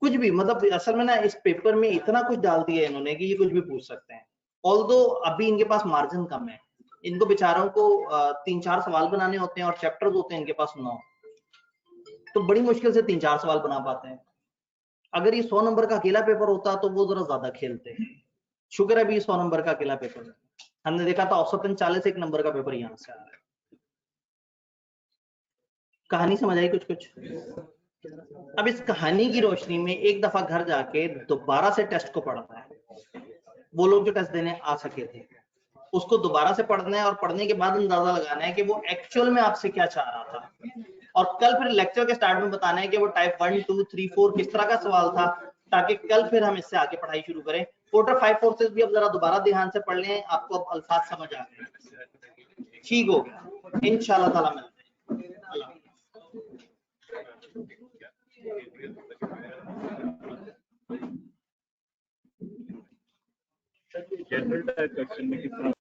कुछ भी, मतलब असल में ना इस पेपर में इतना कुछ डाल दिया है इन्होंने कि ये कुछ भी पूछ सकते हैं। ऑल्दो अभी इनके पास मार्जिन कम है, इनको बेचारों को 3-4 सवाल बनाने होते हैं और चैप्टर्स होते हैं इनके पास 9, तो बड़ी मुश्किल से 3-4 सवाल बना पाते हैं। अगर ये 100 नंबर का अकेला पेपर होता तो वो जरा ज्यादा खेलते हैं। शुक्र है अभी 100 नंबर का अकेला पेपर है, हमने देखा था औसतन 41 नंबर का पेपर यहाँ से आ रहा है। कहानी समझ आई कुछ कुछ? अब इस कहानी की रोशनी में एक दफा घर जाके दोबारा से टेस्ट को पढ़ना है। वो लोग जो टेस्ट देने आ सके थे उसको दोबारा से पढ़ना है, और पढ़ने के बाद अंदाजा लगाना है कि वो एक्चुअल में आपसे क्या चाह रहा था, और कल फिर लेक्चर के स्टार्ट में बताना है कि वो टाइप 1, 2, 3, 4 किस तरह का सवाल था, ताकि कल फिर हम इससे आगे पढ़ाई शुरू करें। पोर्टर 5 फोर्सेस भी अब जरा दोबारा ध्यान से पढ़ लें, आपको अब अल्फाज समझ आ गए। ठीक हो गया, इंशाल्लाह ताला मिलते हैं। जनरल टाइप क्वेश्चन में कितना